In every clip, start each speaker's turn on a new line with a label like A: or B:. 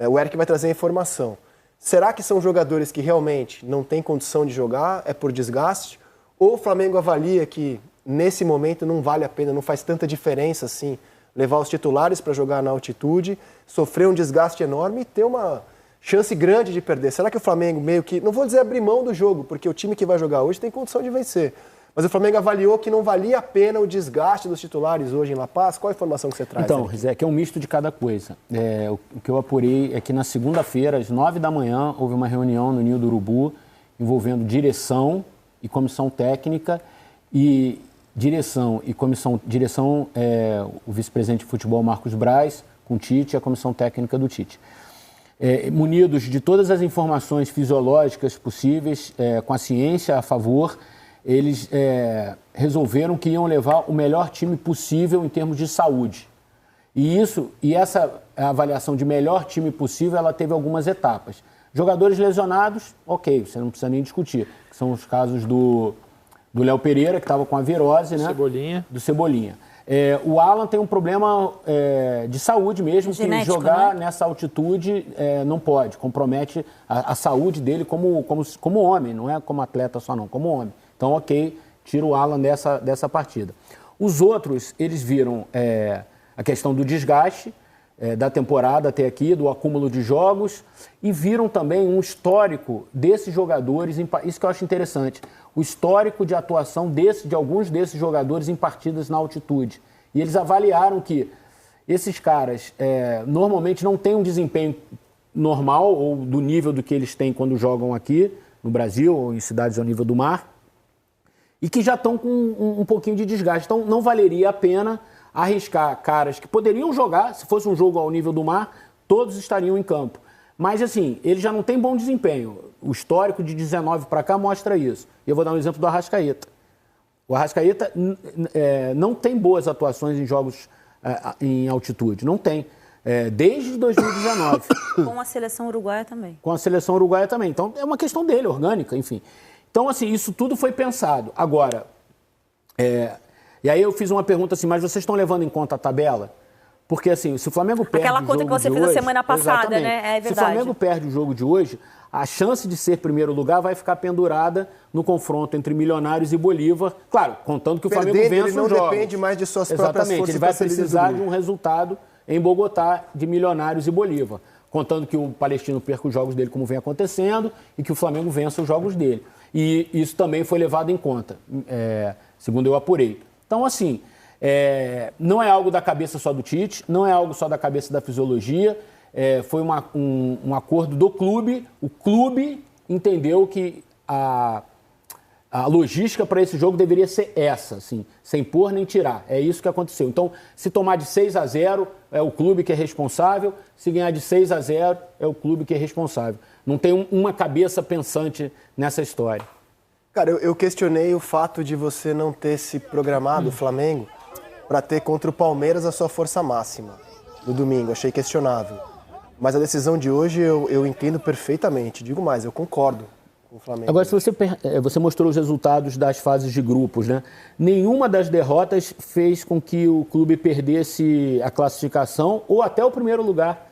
A: O Eric vai trazer a informação. Será que são jogadores que realmente não têm condição de jogar, é por desgaste? Ou o Flamengo avalia que, nesse momento, não vale a pena, não faz tanta diferença assim, levar os titulares para jogar na altitude, sofrer um desgaste enorme e ter uma chance grande de perder? Será que o Flamengo meio que, não vou dizer abrir mão do jogo, porque o time que vai jogar hoje tem condição de vencer, mas o Flamengo avaliou que não valia a pena o desgaste dos titulares hoje em La Paz? Qual a informação que você traz?
B: Então, Rizek, é um misto de cada coisa. O que eu apurei é que na segunda-feira, às 9 da manhã, houve uma reunião no Ninho do Urubu envolvendo direção e comissão técnica e o vice-presidente de futebol, Marcos Braz, com o Tite e a comissão técnica do Tite. Munidos de todas as informações fisiológicas possíveis, com a ciência a favor, eles resolveram que iam levar o melhor time possível em termos de saúde. E essa avaliação de melhor time possível, ela teve algumas etapas. Jogadores lesionados, ok, você não precisa nem discutir, que são os casos do Léo Pereira, que estava com a virose, né? Do Cebolinha. O Alan tem um problema de saúde mesmo, genético, que jogar, né, nessa altitude não pode, compromete a saúde dele como homem, não é como atleta só não, como homem. Então, ok, tira o Alan dessa partida. Os outros, eles viram a questão do desgaste da temporada até aqui, do acúmulo de jogos, e viram também um histórico desses jogadores, isso que eu acho interessante, o histórico de atuação de alguns desses jogadores em partidas na altitude. E eles avaliaram que esses caras normalmente não têm um desempenho normal ou do nível do que eles têm quando jogam aqui no Brasil ou em cidades ao nível do mar, e que já estão com um pouquinho de desgaste. Então, não valeria a pena arriscar caras que poderiam jogar, se fosse um jogo ao nível do mar, todos estariam em campo. Mas, assim, ele já não tem bom desempenho. O histórico de 19 para cá mostra isso. Eu vou dar um exemplo do Arrascaeta. O Arrascaeta não tem boas atuações em jogos em altitude. Não tem. Desde 2019.
C: Com a seleção uruguaia também.
B: Com a seleção uruguaia também. Então, é uma questão dele, orgânica, enfim. Então, assim, isso tudo foi pensado. Agora, e aí eu fiz uma pergunta assim, mas vocês estão levando em conta a tabela? Porque, assim, se o Flamengo perde
C: aquela conta que você fez a semana passada, né? É verdade.
B: Se o Flamengo perde o jogo de hoje, a chance de ser primeiro lugar vai ficar pendurada no confronto entre Milionários e Bolívar. Claro, contando que o Flamengo vença os jogos.
A: Ele não depende mais de suas próprias forças.
B: Exatamente, ele vai precisar de um resultado em Bogotá de Milionários e Bolívar. Contando que o Palestino perca os jogos dele como vem acontecendo e que o Flamengo vença os jogos dele. E isso também foi levado em conta, segundo eu apurei. Então, assim, não é algo da cabeça só do Tite, não é algo só da cabeça da fisiologia, foi um acordo do clube. O clube entendeu que a logística para esse jogo deveria ser essa, assim, sem pôr nem tirar. É isso que aconteceu. Então, se tomar de 6-0, é o clube que é responsável. Se ganhar de 6-0, é o clube que é responsável. Não tem uma cabeça pensante nessa história.
A: Cara, eu questionei o fato de você não ter se programado, o Flamengo, para ter contra o Palmeiras a sua força máxima no domingo. Achei questionável. Mas a decisão de hoje eu entendo perfeitamente. Digo mais, eu concordo com o Flamengo.
B: Agora, se você mostrou os resultados das fases de grupos, né? Nenhuma das derrotas fez com que o clube perdesse a classificação ou até o primeiro lugar.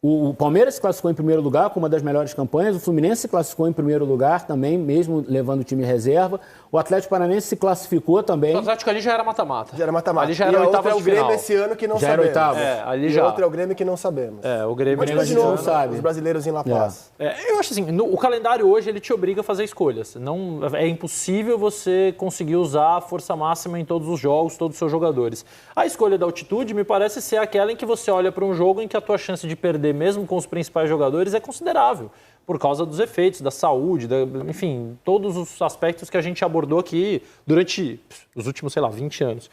B: O Palmeiras se classificou em primeiro lugar com uma das melhores campanhas, o Fluminense se classificou em primeiro lugar também, mesmo levando o time reserva, o Atlético Paranaense se classificou também.
D: O Atlético ali já era mata-mata.
A: Já era mata-mata.
D: Ali já era oitava de final.
A: E a outra é o Grêmio esse ano que não
B: já
A: sabemos.
B: Era oitava.
D: Ali
A: e
D: já.
A: a outra é o Grêmio que não sabemos.
D: O Grêmio
A: a gente não sabe. Os brasileiros em La Paz.
D: Eu acho assim, o calendário hoje ele te obriga a fazer escolhas. Não, é impossível você conseguir usar a força máxima em todos os jogos, todos os seus jogadores. A escolha da altitude me parece ser aquela em que você olha para um jogo em que a tua chance de perder, mesmo com os principais jogadores, é considerável, por causa dos efeitos, da saúde, enfim, todos os aspectos que a gente abordou aqui durante os últimos, 20 anos.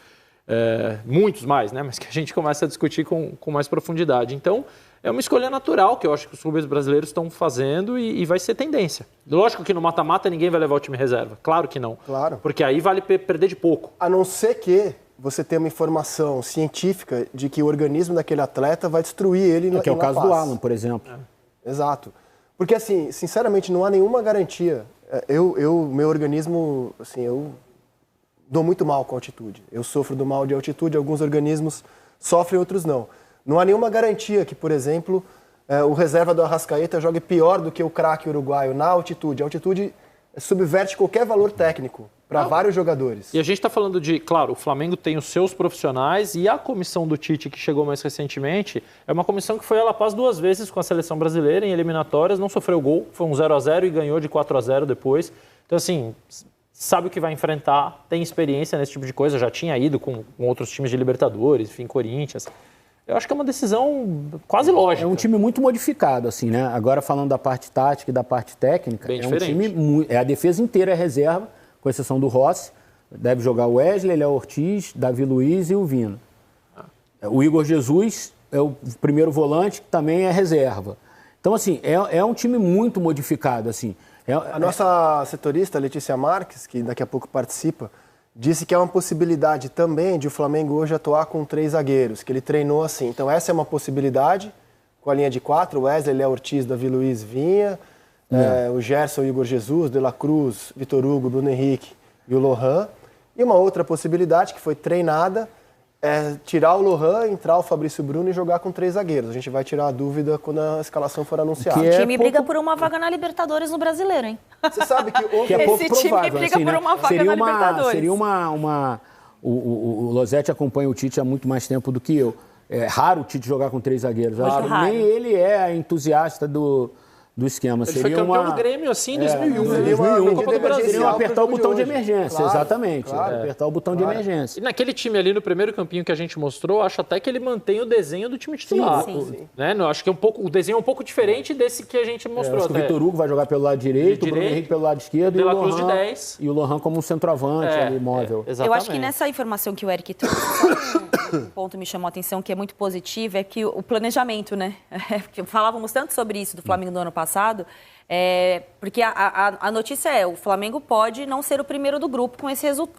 D: Muitos mais, né? Mas que a gente começa a discutir com mais profundidade. Então, é uma escolha natural que eu acho que os clubes brasileiros estão fazendo e vai ser tendência. Lógico que no mata-mata ninguém vai levar o time reserva. Claro que não.
A: Claro.
D: Porque aí vale perder de pouco.
A: A não ser que você tenha uma informação científica de que o organismo daquele atleta vai destruir ele
B: que é o caso do Alan, por exemplo.
A: Exato. Porque, assim, sinceramente, não há nenhuma garantia. Meu organismo, assim, eu dou muito mal com altitude. Eu sofro do mal de altitude, alguns organismos sofrem, outros não. Não há nenhuma garantia que, por exemplo, o reserva do Arrascaeta jogue pior do que o craque uruguaio na altitude. A altitude subverte qualquer valor técnico para vários jogadores.
D: E a gente está falando de, claro, o Flamengo tem os seus profissionais e a comissão do Tite, que chegou mais recentemente, é uma comissão que foi a La Paz 2 vezes com a seleção brasileira em eliminatórias, não sofreu gol, foi um 0-0 e ganhou de 4-0 depois. Então, assim, sabe o que vai enfrentar, tem experiência nesse tipo de coisa, já tinha ido com outros times de Libertadores, enfim, Corinthians. Eu acho que é uma decisão quase lógica.
B: É um time muito modificado, assim, né? Agora, falando da parte tática e da parte técnica,
D: Bem
B: é
D: diferente.
B: um time... a defesa inteira é reserva, com exceção do Rossi. Deve jogar o Wesley, Léo Ortiz, Davi Luiz e o Vina. O Igor Jesus é o primeiro volante, que também é reserva. Então, assim, é um time muito modificado, assim.
A: A nossa setorista, Letícia Marques, que daqui a pouco participa, disse que é uma possibilidade também de o Flamengo hoje atuar com 3 zagueiros, que ele treinou assim. Então essa é uma possibilidade, com a linha de 4, Wesley, Léo Ortiz, Davi Luiz, Vinha, o Gerson, Igor Jesus, De La Cruz, Vitor Hugo, Bruno Henrique e o Lohan. E uma outra possibilidade que foi treinada é tirar o Lohan, entrar o Fabrício Bruno e jogar com 3 zagueiros. A gente vai tirar a dúvida quando a escalação for anunciada.
C: O time briga por uma vaga na Libertadores no Brasileiro, hein?
A: Você sabe que
B: Que é pouco
C: Esse time
B: provável,
C: briga
B: assim,
C: por
B: né?
C: uma vaga na Libertadores.
B: Seria o Losetti acompanha o Tite há muito mais tempo do que eu. É raro o Tite jogar com 3 zagueiros. Acho que
C: raro.
B: nem ele é entusiasta do esquema.
D: Ele foi campeão do Grêmio, assim, em 2001.
A: seria uma
B: 2001.
A: medida
D: Copa do Brasil.
B: Seriam apertar o
A: pro jogo
B: botão de
A: de hoje.
B: emergência,
A: Claro,
B: exatamente.
A: claro.
B: Apertar o botão de emergência.
D: E naquele time ali, no primeiro campinho que a gente mostrou, acho até que ele mantém o desenho do time titular.
C: Sim.
D: Né? Eu acho que o desenho é um pouco diferente desse que a gente mostrou
B: Acho que o
D: até.
B: Vitor Hugo vai jogar pelo lado direito, o Bruno
D: direito,
B: Henrique pelo lado esquerdo
D: De
B: e o
D: La Cruz de
B: Lohan,
D: 10.
B: e o Lohan como um centroavante ali, móvel.
D: Exatamente.
C: Eu acho que nessa informação que o Eric trouxe, um ponto me chamou a atenção que é muito positivo, é que o planejamento, né? Porque falávamos tanto sobre isso do Flamengo do ano passado, porque a notícia é, o Flamengo pode não ser o primeiro do grupo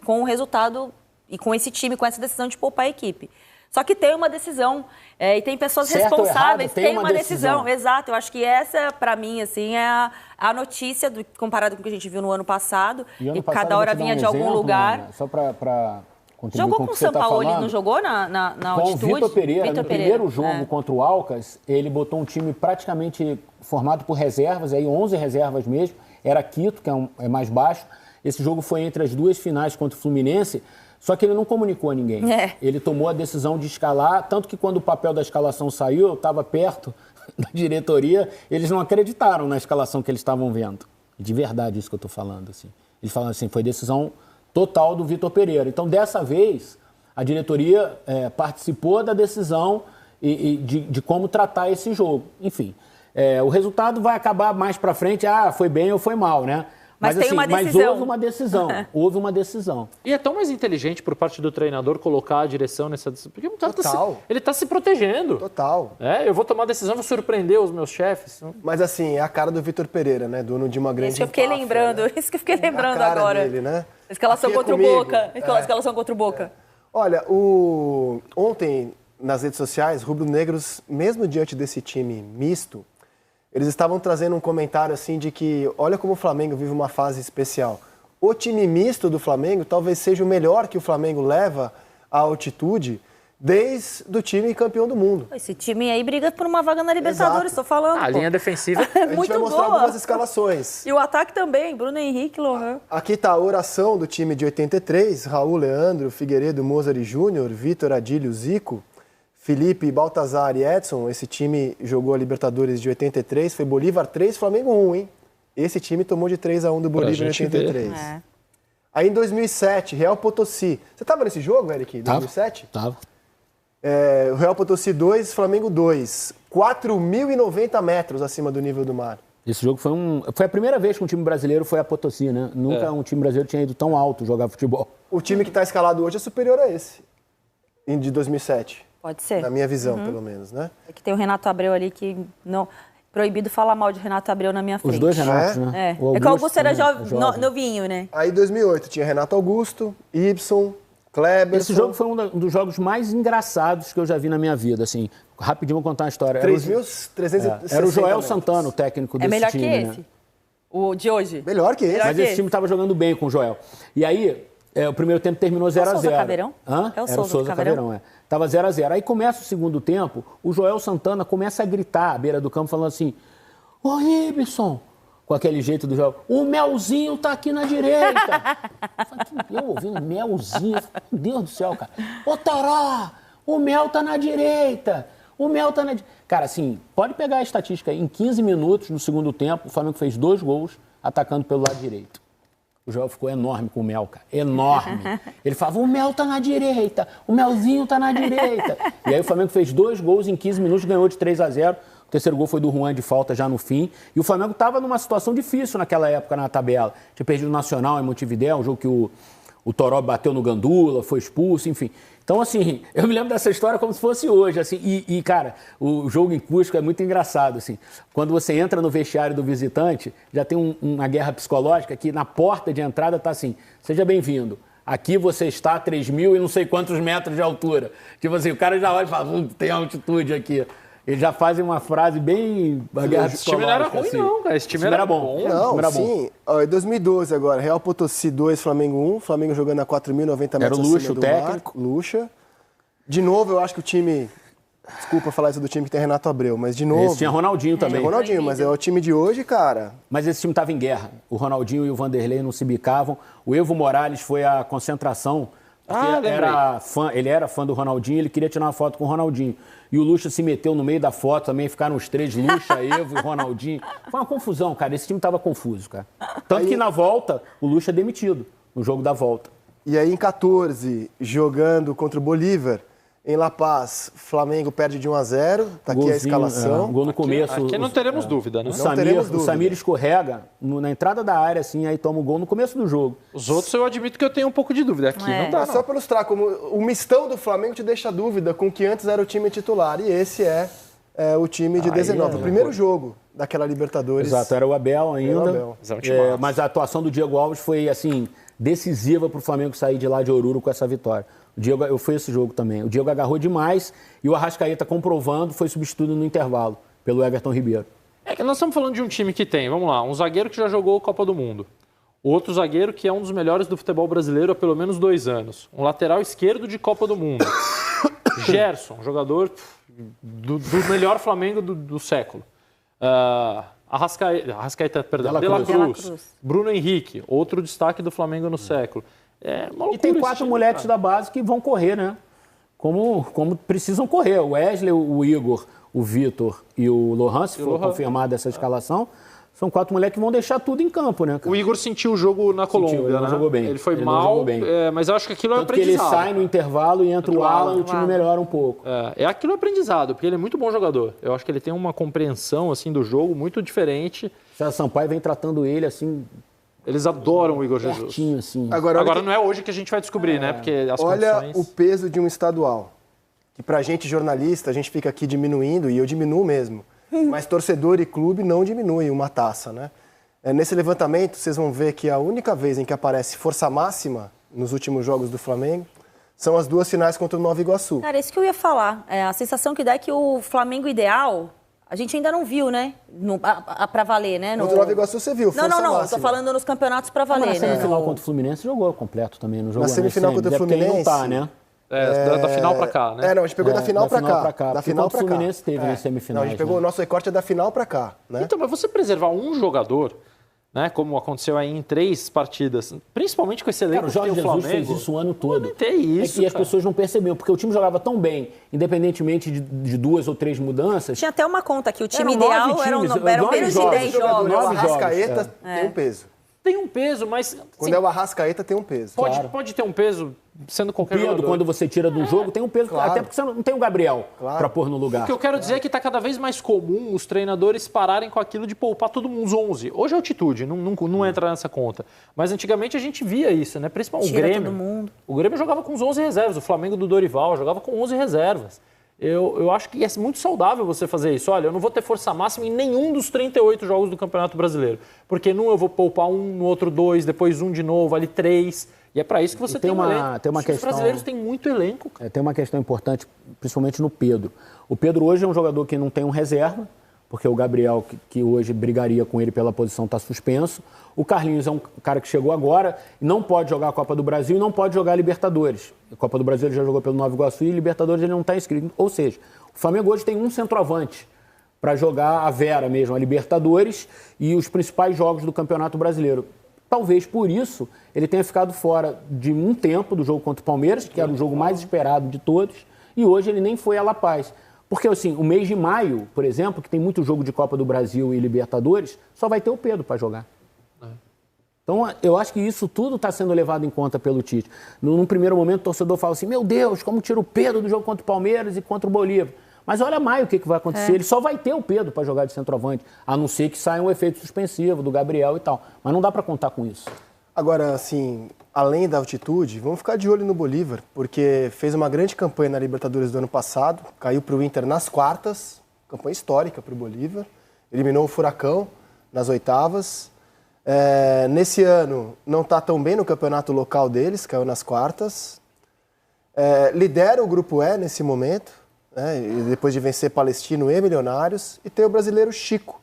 C: com o resultado e com esse time, com essa decisão de poupar a equipe. Só que tem uma decisão e tem pessoas
B: Certo ou
C: responsáveis,
B: errado, tem
C: uma
B: uma
C: decisão.
B: decisão.
C: Exato, eu acho que essa, para mim, assim, é a notícia, comparado com o que a gente viu no ano passado,
B: ano
C: e
B: passado,
C: cada
B: eu vou
C: hora
B: te dar
C: vinha
B: um
C: de algum
B: exemplo,
C: lugar.
B: Ana, só para contribuir
C: Jogou
B: com
C: com
B: o
C: o
B: que você está
C: Sampaoli,
B: falando.
C: não jogou na
B: Com o
C: altitude?
B: Vitor Pereira,
C: Vitor
B: no primeiro
C: Pereira,
B: jogo contra o Alcas, ele botou um time praticamente formado por reservas, aí 11 reservas mesmo, era Quito, que é mais baixo. Esse jogo foi entre as 2 finais contra o Fluminense, só que ele não comunicou a ninguém. Ele tomou a decisão de escalar, tanto que quando o papel da escalação saiu, eu estava perto da diretoria, eles não acreditaram na escalação que eles estavam vendo. De verdade isso que eu estou falando. Assim. Eles falaram assim, foi decisão total do Vitor Pereira. Então, dessa vez, a diretoria participou da decisão de como tratar esse jogo. Enfim, o resultado vai acabar mais para frente, foi bem ou foi mal, né?
C: Mas tem
B: assim,
C: uma
B: mas
C: decisão.
B: houve uma decisão.
D: E é tão mais inteligente por parte do treinador colocar a direção nessa decisão. Porque
A: Total.
D: ele está se protegendo.
A: Total.
D: Eu vou tomar a decisão, vou surpreender os meus chefes.
A: Mas assim, é a cara do Vitor Pereira, né? Dono de uma grande
C: Isso que eu fiquei
A: empáfia,
C: lembrando,
A: né?
C: isso que eu fiquei
A: A
C: lembrando
A: cara
C: agora.
A: dele, né?
C: Escalação
A: Aqui é
C: contra
A: comigo.
C: o Boca. Escalação contra o Boca.
A: Olha, ontem, nas redes sociais, rubro-negros, mesmo diante desse time misto, eles estavam trazendo um comentário assim de que, olha como o Flamengo vive uma fase especial. O time misto do Flamengo talvez seja o melhor que o Flamengo leva à altitude desde o time campeão do mundo.
C: Esse time aí briga por uma vaga na Libertadores, estou falando.
D: A linha defensiva.
C: É
A: A gente
C: muito
A: vai mostrar
C: boa.
A: algumas escalações.
C: E o ataque também, Bruno Henrique, Lohan.
A: Aqui está a oração do time de 83, Raul, Leandro, Figueiredo, Mozart e Júnior, Vitor, Adílio, Zico, Felipe, Baltazar e Edson. Esse time jogou a Libertadores de 83, foi Bolívar 3, Flamengo 1, hein? Esse time tomou de 3-1 do Bolívar em 83. Aí em 2007, Real Potosí. Você estava nesse jogo, Eric, em 2007?
B: Tava.
A: O Real Potosí 2, Flamengo 2. 4.090 metros acima do nível do mar.
B: Esse jogo foi a primeira vez que um time brasileiro foi a Potosí, né? Nunca um time brasileiro tinha ido tão alto jogar futebol.
A: O time que está escalado hoje é superior a esse, de 2007.
C: Pode ser.
A: Na minha visão, pelo menos, né?
C: É que tem o Renato Abreu ali que não... Proibido falar mal de Renato Abreu na minha frente.
B: Os dois Renatos, né?
C: É que o Augusto era
B: também, jovem.
C: novinho, né?
A: Aí em 2008 tinha Renato Augusto, Ibson, Kleber.
B: Esse jogo foi um dos jogos mais engraçados que eu já vi na minha vida, assim. Rapidinho vou contar uma história.
A: 3.360
B: Era o Joel
A: metros.
B: Santana, o técnico
C: É
B: desse
C: melhor
B: time,
C: que
B: né?
C: esse? O de hoje?
A: Melhor que esse.
C: Melhor
B: Mas
C: que
B: esse time estava jogando bem com o Joel. E aí, O primeiro tempo terminou 0x0.
C: É o Souza Caveirão?
B: Hã?
C: É o
B: Era o Souza Caveirão, é. Tava 0x0. Aí começa o segundo tempo, o Joel Santana começa a gritar à beira do campo, falando assim, ô Ibson, com aquele jeito do Joel, o Melzinho tá aqui na direita. Eu ouvindo Melzinho, meu Deus do céu, cara. Ô Toró, o Mel tá na direita. O Mel tá na direita. Cara, assim, pode pegar a estatística aí. Em 15 minutos, no segundo tempo, o Flamengo fez 2 gols atacando pelo lado direito. O Joel ficou enorme com o Mel, cara. Enorme. Ele falava, o Mel tá na direita, o Melzinho tá na direita. E aí o Flamengo fez 2 gols em 15 minutos, ganhou de 3x0. O terceiro gol foi do Juan de falta já no fim. E o Flamengo estava numa situação difícil naquela época na tabela. Tinha perdido o Nacional em Montevidéu, um jogo que o Toró bateu no Gandula, foi expulso, enfim. Então, assim, eu me lembro dessa história como se fosse hoje, assim. E cara, o jogo em Cusco é muito engraçado, assim. Quando você entra no vestiário do visitante, já tem uma guerra psicológica que na porta de entrada está assim, seja bem-vindo. Aqui você está a 3.000 e não sei quantos metros de altura. Tipo assim, o cara já olha e fala, tem altitude aqui. Eles já fazem uma frase bem...
D: Esse time não era ruim, assim. Não, cara. Esse time era bom.
A: Não, sim. Em 2012 agora, Real Potosí 2, Flamengo 1. Flamengo jogando a 4.090 metros
B: era o Lucha, o técnico.
A: Lucha. De novo, eu acho que o time... Desculpa falar isso do time que tem Renato Abreu, mas de novo...
B: Esse tinha Ronaldinho também.
A: Tinha Ronaldinho, mas é o time de hoje, cara...
B: Mas esse time estava em guerra. O Ronaldinho e o Vanderlei não se bicavam. O Evo Morales foi à concentração... Ele era fã do Ronaldinho, ele queria tirar uma foto com o Ronaldinho. E o Lucha se meteu no meio da foto também, ficaram os 3, Lucha, Evo e Ronaldinho. Foi uma confusão, cara. Esse time estava confuso, cara. Tanto que na volta, o Lucha é demitido, no jogo da volta.
A: E aí em 14, jogando contra o Bolívar, em La Paz, Flamengo perde de 1-0, tá aqui a escalação.
B: Gol no começo.
D: Aqui não teremos dúvida, né?
B: O Samir escorrega na entrada da área, assim, aí toma o gol no começo do jogo.
D: Os outros eu admito que eu tenho um pouco de dúvida. Aqui não dá, não.
A: Só para ilustrar, como o mistão do Flamengo te deixa dúvida com o que antes era o time titular. E esse é o time de 19. O primeiro jogo daquela Libertadores.
B: Exato, era o Abel ainda.
A: Abel.
B: Mas a atuação do Diego Alves foi, assim, decisiva para o Flamengo sair de lá de Oruro com essa vitória. Eu fui esse jogo também. O Diego agarrou demais e o Arrascaeta, comprovando, foi substituído no intervalo pelo Everton Ribeiro.
D: É que nós estamos falando de um time que tem, vamos lá, um zagueiro que já jogou a Copa do Mundo. Outro zagueiro que é um dos melhores do futebol brasileiro há pelo menos 2 anos. Um lateral esquerdo de Copa do Mundo. Gerson, jogador do melhor Flamengo do século. Arrascaeta, perdão, De La Cruz. Bruno Henrique, outro destaque do Flamengo no século.
B: E tem 4 moleques da base que vão correr, né? Como precisam correr. O Wesley, o Igor, o Vitor e o Lohan, se for confirmada essa escalação, são 4 moleques que vão deixar tudo em campo, né, cara?
D: O Igor sentiu o jogo na Colômbia,
B: ele não jogou bem.
D: Ele foi mal, mas eu acho que aquilo é aprendizado.
B: Porque ele sai no intervalo e entra o Alan e o time melhora um pouco.
D: Aquilo é aprendizado, porque ele é muito bom jogador. Eu acho que ele tem uma compreensão assim, do jogo muito diferente.
B: O César Sampaio vem tratando ele assim...
D: Eles adoram o Igor Jesus.
B: Assim.
D: Agora não é hoje que a gente vai descobrir, né? Porque as
A: condições... o peso de um estadual. Que pra gente jornalista, a gente fica aqui diminuindo, e eu diminuo mesmo. Mas torcedor e clube não diminuem uma taça, né? Nesse levantamento, vocês vão ver que a única vez em que aparece força máxima nos últimos jogos do Flamengo são as 2 finais contra o Nova Iguaçu.
C: Cara, isso que eu ia falar. A sensação que dá é que o Flamengo ideal... A gente ainda não viu, né? Pra valer, né?
A: Contra o Nova Iguaçu você viu, força máxima.
C: Não. Tô falando nos campeonatos pra valer,
B: né?
C: Na
B: semifinal contra o Fluminense jogou completo também. Não jogou,
A: na semifinal contra o Fluminense...
B: Não tá, né?
D: Da final pra cá, né?
A: Não, a gente pegou da final pra cá. Da final pra cá.
B: O Fluminense teve nas semifinais.
A: Não, a gente pegou o nosso recorte da final pra cá, né?
D: Então, mas você preservar um jogador, né, como aconteceu aí em 3 partidas, principalmente com esse elenco
B: que tem o Flamengo... O Jorge Jesus fez isso o ano todo.
D: Isso,
B: e as pessoas não perceberam, porque o time jogava tão bem, independentemente de 2 ou 3 mudanças...
C: Tinha até uma conta que o time ideal eram menos de 10 jogos.
A: O Arrascaeta tem um peso.
D: Tem um peso, mas...
A: Quando é o Arrascaeta, tem um peso.
D: Pode ter um peso sendo qualquer jogador.
B: Quando você tira do jogo, tem um peso. Claro. Até porque você não tem o Gabriel para pôr no lugar.
D: O que eu quero dizer é que está cada vez mais comum os treinadores pararem com aquilo de poupar todo mundo os 11. Hoje é altitude, não entra nessa conta. Mas antigamente a gente via isso, né? Principalmente o Grêmio.
C: Todo mundo.
D: O Grêmio jogava com os 11 reservas. O Flamengo do Dorival jogava com 11 reservas. Eu acho que é muito saudável você fazer isso. Olha, eu não vou ter força máxima em nenhum dos 38 jogos do Campeonato Brasileiro. Porque num eu vou poupar um, no outro 2, depois um de novo, ali 3. E é para isso que você tem um elenco. Os brasileiros têm muito elenco.
B: Tem uma questão importante, principalmente no Pedro. O Pedro hoje é um jogador que não tem um reserva, porque o Gabriel, que hoje brigaria com ele pela posição, está suspenso. O Carlinhos é um cara que chegou agora, não pode jogar a Copa do Brasil e não pode jogar a Libertadores. A Copa do Brasil ele já jogou pelo Nova Iguaçu e Libertadores ele não está inscrito. Ou seja, o Flamengo hoje tem um centroavante para jogar a Vera mesmo, a Libertadores e os principais jogos do Campeonato Brasileiro. Talvez por isso ele tenha ficado fora de um tempo do jogo contra o Palmeiras, que era o jogo mais esperado de todos, e hoje ele nem foi a La Paz. Porque, assim, o mês de maio, por exemplo, que tem muito jogo de Copa do Brasil e Libertadores, só vai ter o Pedro para jogar. Então, eu acho que isso tudo está sendo levado em conta pelo Tite. Num primeiro momento, o torcedor fala assim, meu Deus, como tira o Pedro do jogo contra o Palmeiras e contra o Bolívar. Mas olha maio o que vai acontecer. Ele só vai ter o Pedro para jogar de centroavante, a não ser que saia um efeito suspensivo do Gabriel e tal. Mas não dá para contar com isso.
A: Agora, assim, além da altitude, vamos ficar de olho no Bolívar, porque fez uma grande campanha na Libertadores do ano passado, caiu para o Inter nas quartas, campanha histórica para o Bolívar, eliminou o Furacão nas oitavas. Nesse ano, não está tão bem no campeonato local deles, caiu nas quartas. Lidera o Grupo E nesse momento, né, depois de vencer Palestino e Milionários, e tem o brasileiro Chico,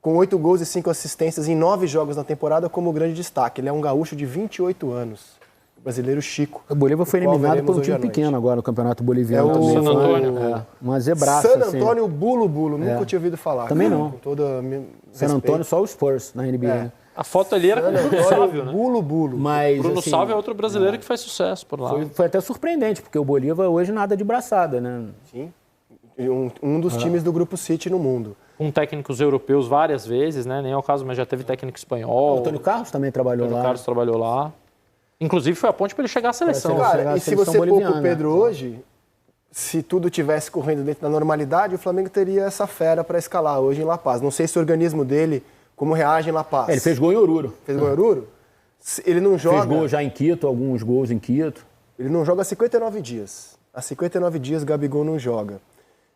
A: com 8 gols e 5 assistências em 9 jogos na temporada como grande destaque. Ele é um gaúcho de 28 anos, o brasileiro Chico.
B: O Bolívar foi eliminado por um time pequeno agora no Campeonato Boliviano.
A: É o
B: também.
D: San Antônio.
B: Uma zebraça.
A: San Antônio Bulo, nunca tinha ouvido falar.
B: Também
A: cara,
B: não.
A: Com todo
B: San Antônio, só o Spurs na NBA.
D: A foto ali era com o Bruno Sávio, né?
A: Bulo.
B: Mas,
D: Bruno
B: assim,
D: Sávio é outro brasileiro que faz sucesso por lá.
B: Foi até surpreendente, porque o Bolívar hoje nada de braçada, né?
A: Sim. Um dos times do Grupo City no mundo.
D: Com técnicos europeus várias vezes, né? Nem é o caso, mas já teve técnico espanhol.
B: O Antônio Carlos também trabalhou
D: Antônio
B: lá.
D: Carlos trabalhou lá. Inclusive foi a ponte para ele chegar à seleção.
A: Cara, e se você poupa
B: boliviana,
A: o Pedro hoje, se tudo tivesse correndo dentro da normalidade, o Flamengo teria essa fera para escalar hoje em La Paz. Não sei se o organismo dele, como reage em La Paz.
B: Ele fez gol em Oruro.
A: Fez gol em Oruro? Ele não joga...
B: Fez gol já em Quito, alguns gols em Quito.
A: Ele não joga há 59 dias. Há 59 dias o Gabigol não joga.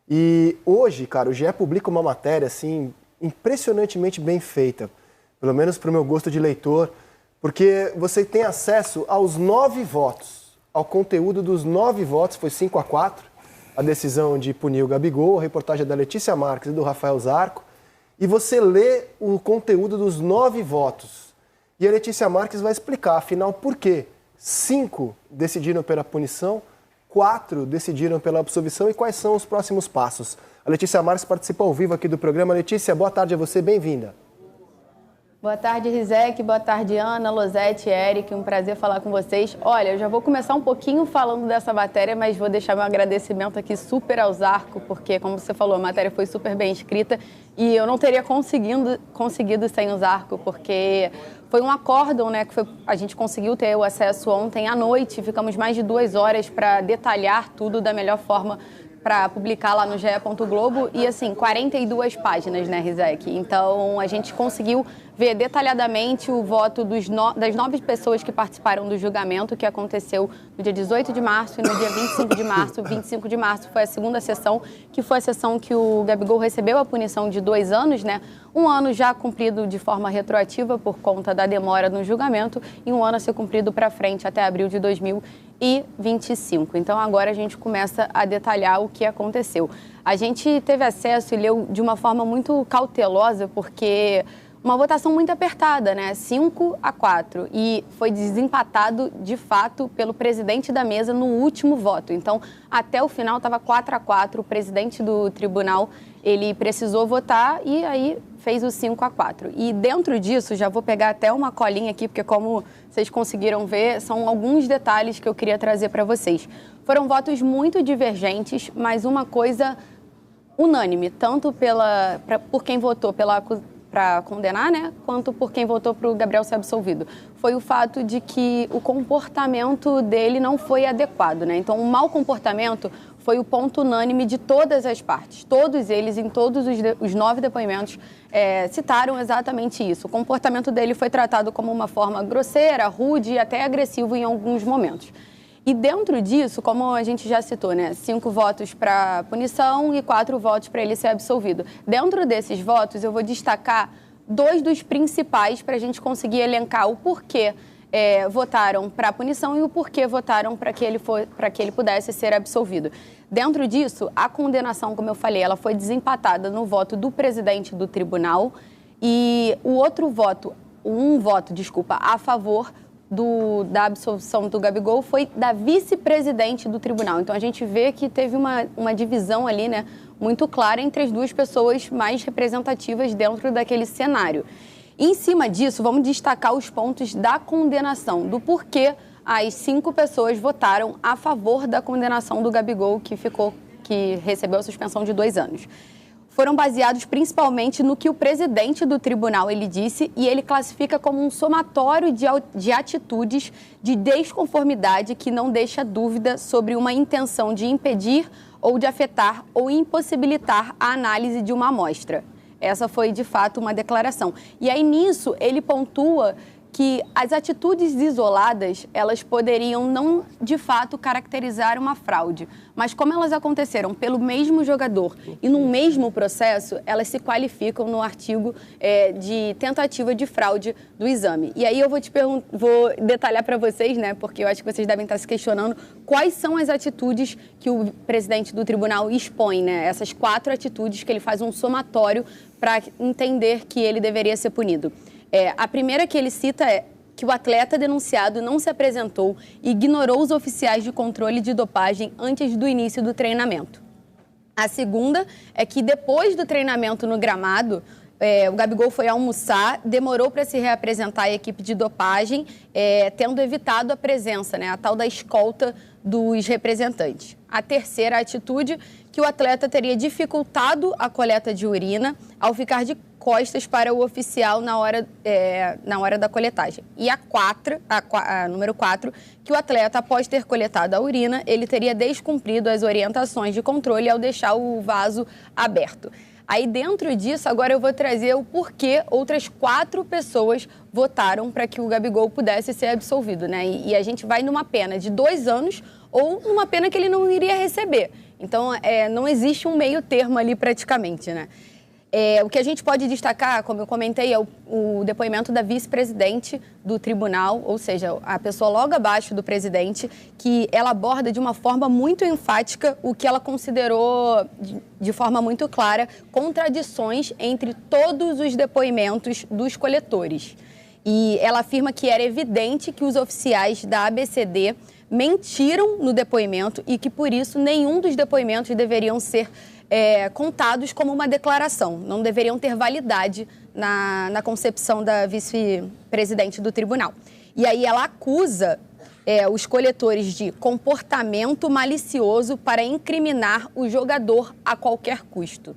A: E hoje, cara, o GE publica uma matéria, assim, impressionantemente bem feita. Pelo menos para o meu gosto de leitor. Porque você tem acesso aos 9 votos. Ao conteúdo dos 9 votos, foi 5-4. A decisão de punir o Gabigol, a reportagem da Letícia Marques e do Rafael Zarco. E você lê o conteúdo dos 9 votos. E a Letícia Marques vai explicar, afinal, por quê. 5 decidiram pela punição, 4 decidiram pela absolvição e quais são os próximos passos. A Letícia Marques participa ao vivo aqui do programa. Letícia, boa tarde a você, bem-vinda.
E: Boa tarde, Rizek. Boa tarde, Ana, Losete, Eric. Um prazer falar com vocês. Olha, eu já vou começar um pouquinho falando dessa matéria, mas vou deixar meu agradecimento aqui super ao Zarco, porque, como você falou, a matéria foi super bem escrita e eu não teria conseguido sem o Zarco, porque foi um acórdão, né? A gente conseguiu ter o acesso ontem à noite, ficamos mais de 2 horas para detalhar tudo da melhor forma para publicar lá no GE. Globo e, assim, 42 páginas, né, Rizek? Então, a gente conseguiu ver detalhadamente o voto das 9 pessoas que participaram do julgamento que aconteceu no dia 18 de março e no dia 25 de março. 25 de março foi a segunda sessão, que foi a sessão que o Gabigol recebeu a punição de 2 anos, né? 1 ano já cumprido de forma retroativa por conta da demora no julgamento e 1 ano a ser cumprido para frente até abril de 2025. Então, agora a gente começa a detalhar o que aconteceu. A gente teve acesso e leu de uma forma muito cautelosa, porque uma votação muito apertada, né? 5-4. E foi desempatado, de fato, pelo presidente da mesa no último voto. Então, até o final estava 4-4. O presidente do tribunal, ele precisou votar e aí fez o 5-4. E dentro disso, já vou pegar até uma colinha aqui, porque como vocês conseguiram ver, são alguns detalhes que eu queria trazer para vocês. Foram votos muito divergentes, mas uma coisa unânime, tanto por quem votou para condenar, né, quanto por quem votou para o Gabriel ser absolvido. Foi o fato de que o comportamento dele não foi adequado, né? Então, o mau comportamento foi o ponto unânime de todas as partes. Todos eles, em todos os 9 depoimentos, citaram exatamente isso. O comportamento dele foi tratado como uma forma grosseira, rude e até agressivo em alguns momentos. E dentro disso, como a gente já citou, né, 5 votos para punição e 4 votos para ele ser absolvido. Dentro desses votos, eu vou destacar 2 dos principais para a gente conseguir elencar o porquê votaram para a punição e o porquê votaram para que ele pudesse ser absolvido. Dentro disso, a condenação, como eu falei, ela foi desempatada no voto do presidente do tribunal e um voto a favor da absolvição do Gabigol foi da vice-presidente do tribunal. Então, a gente vê que teve uma divisão ali, né, muito clara entre as duas pessoas mais representativas dentro daquele cenário. Em cima disso, vamos destacar os pontos da condenação, do porquê as 5 pessoas votaram a favor da condenação do Gabigol, que recebeu a suspensão de 2 anos. Foram baseados principalmente no que o presidente do tribunal ele disse, e ele classifica como um somatório de atitudes de desconformidade que não deixa dúvida sobre uma intenção de impedir ou de afetar ou impossibilitar a análise de uma amostra. Essa foi, de fato, uma declaração. E aí, nisso, ele pontua que as atitudes isoladas, elas poderiam não, de fato, caracterizar uma fraude. Mas como elas aconteceram pelo mesmo jogador e no mesmo processo, elas se qualificam no artigo de tentativa de fraude do exame. E aí eu vou detalhar para vocês, né, porque eu acho que vocês devem estar se questionando quais são as atitudes que o presidente do tribunal expõe, né? Essas 4 atitudes que ele faz um somatório para entender que ele deveria ser punido. A primeira que ele cita é que o atleta denunciado não se apresentou e ignorou os oficiais de controle de dopagem antes do início do treinamento. A segunda é que depois do treinamento no gramado, o Gabigol foi almoçar, demorou para se reapresentar à equipe de dopagem, tendo evitado a presença, né, a tal da escolta dos representantes. A terceira atitude, que o atleta teria dificultado a coleta de urina ao ficar de costas para o oficial na hora da coletagem. E a número 4, que o atleta, após ter coletado a urina, ele teria descumprido as orientações de controle ao deixar o vaso aberto. Aí, dentro disso, agora eu vou trazer o porquê outras 4 pessoas votaram para que o Gabigol pudesse ser absolvido, né? E a gente vai numa pena de 2 anos ou numa pena que ele não iria receber. Então, não existe um meio termo ali praticamente, né? O que a gente pode destacar, como eu comentei, é o depoimento da vice-presidente do tribunal, ou seja, a pessoa logo abaixo do presidente, que ela aborda de uma forma muito enfática o que ela considerou, de forma muito clara, contradições entre todos os depoimentos dos coletores. E ela afirma que era evidente que os oficiais da ABCD mentiram no depoimento e que, por isso, nenhum dos depoimentos deveriam ser contados como uma declaração, não deveriam ter validade na concepção da vice-presidente do tribunal. E aí ela acusa os coletores de comportamento malicioso para incriminar o jogador a qualquer custo.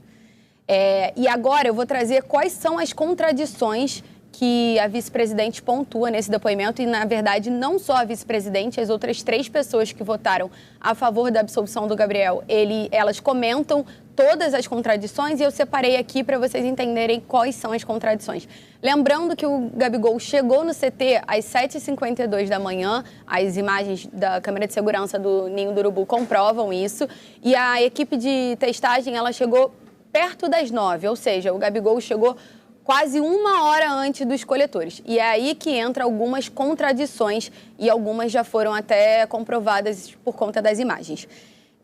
E: E agora eu vou trazer quais são as contradições que a vice-presidente pontua nesse depoimento e, na verdade, não só a vice-presidente, as outras 3 pessoas que votaram a favor da absolvição do Gabriel, elas comentam todas as contradições e eu separei aqui para vocês entenderem quais são as contradições. Lembrando que o Gabigol chegou no CT às 7h52 da manhã, as imagens da câmera de segurança do Ninho do Urubu comprovam isso, e a equipe de testagem ela chegou perto das 9, ou seja, o Gabigol chegou quase 1 hora antes dos coletores. E é aí que entra algumas contradições e algumas já foram até comprovadas por conta das imagens.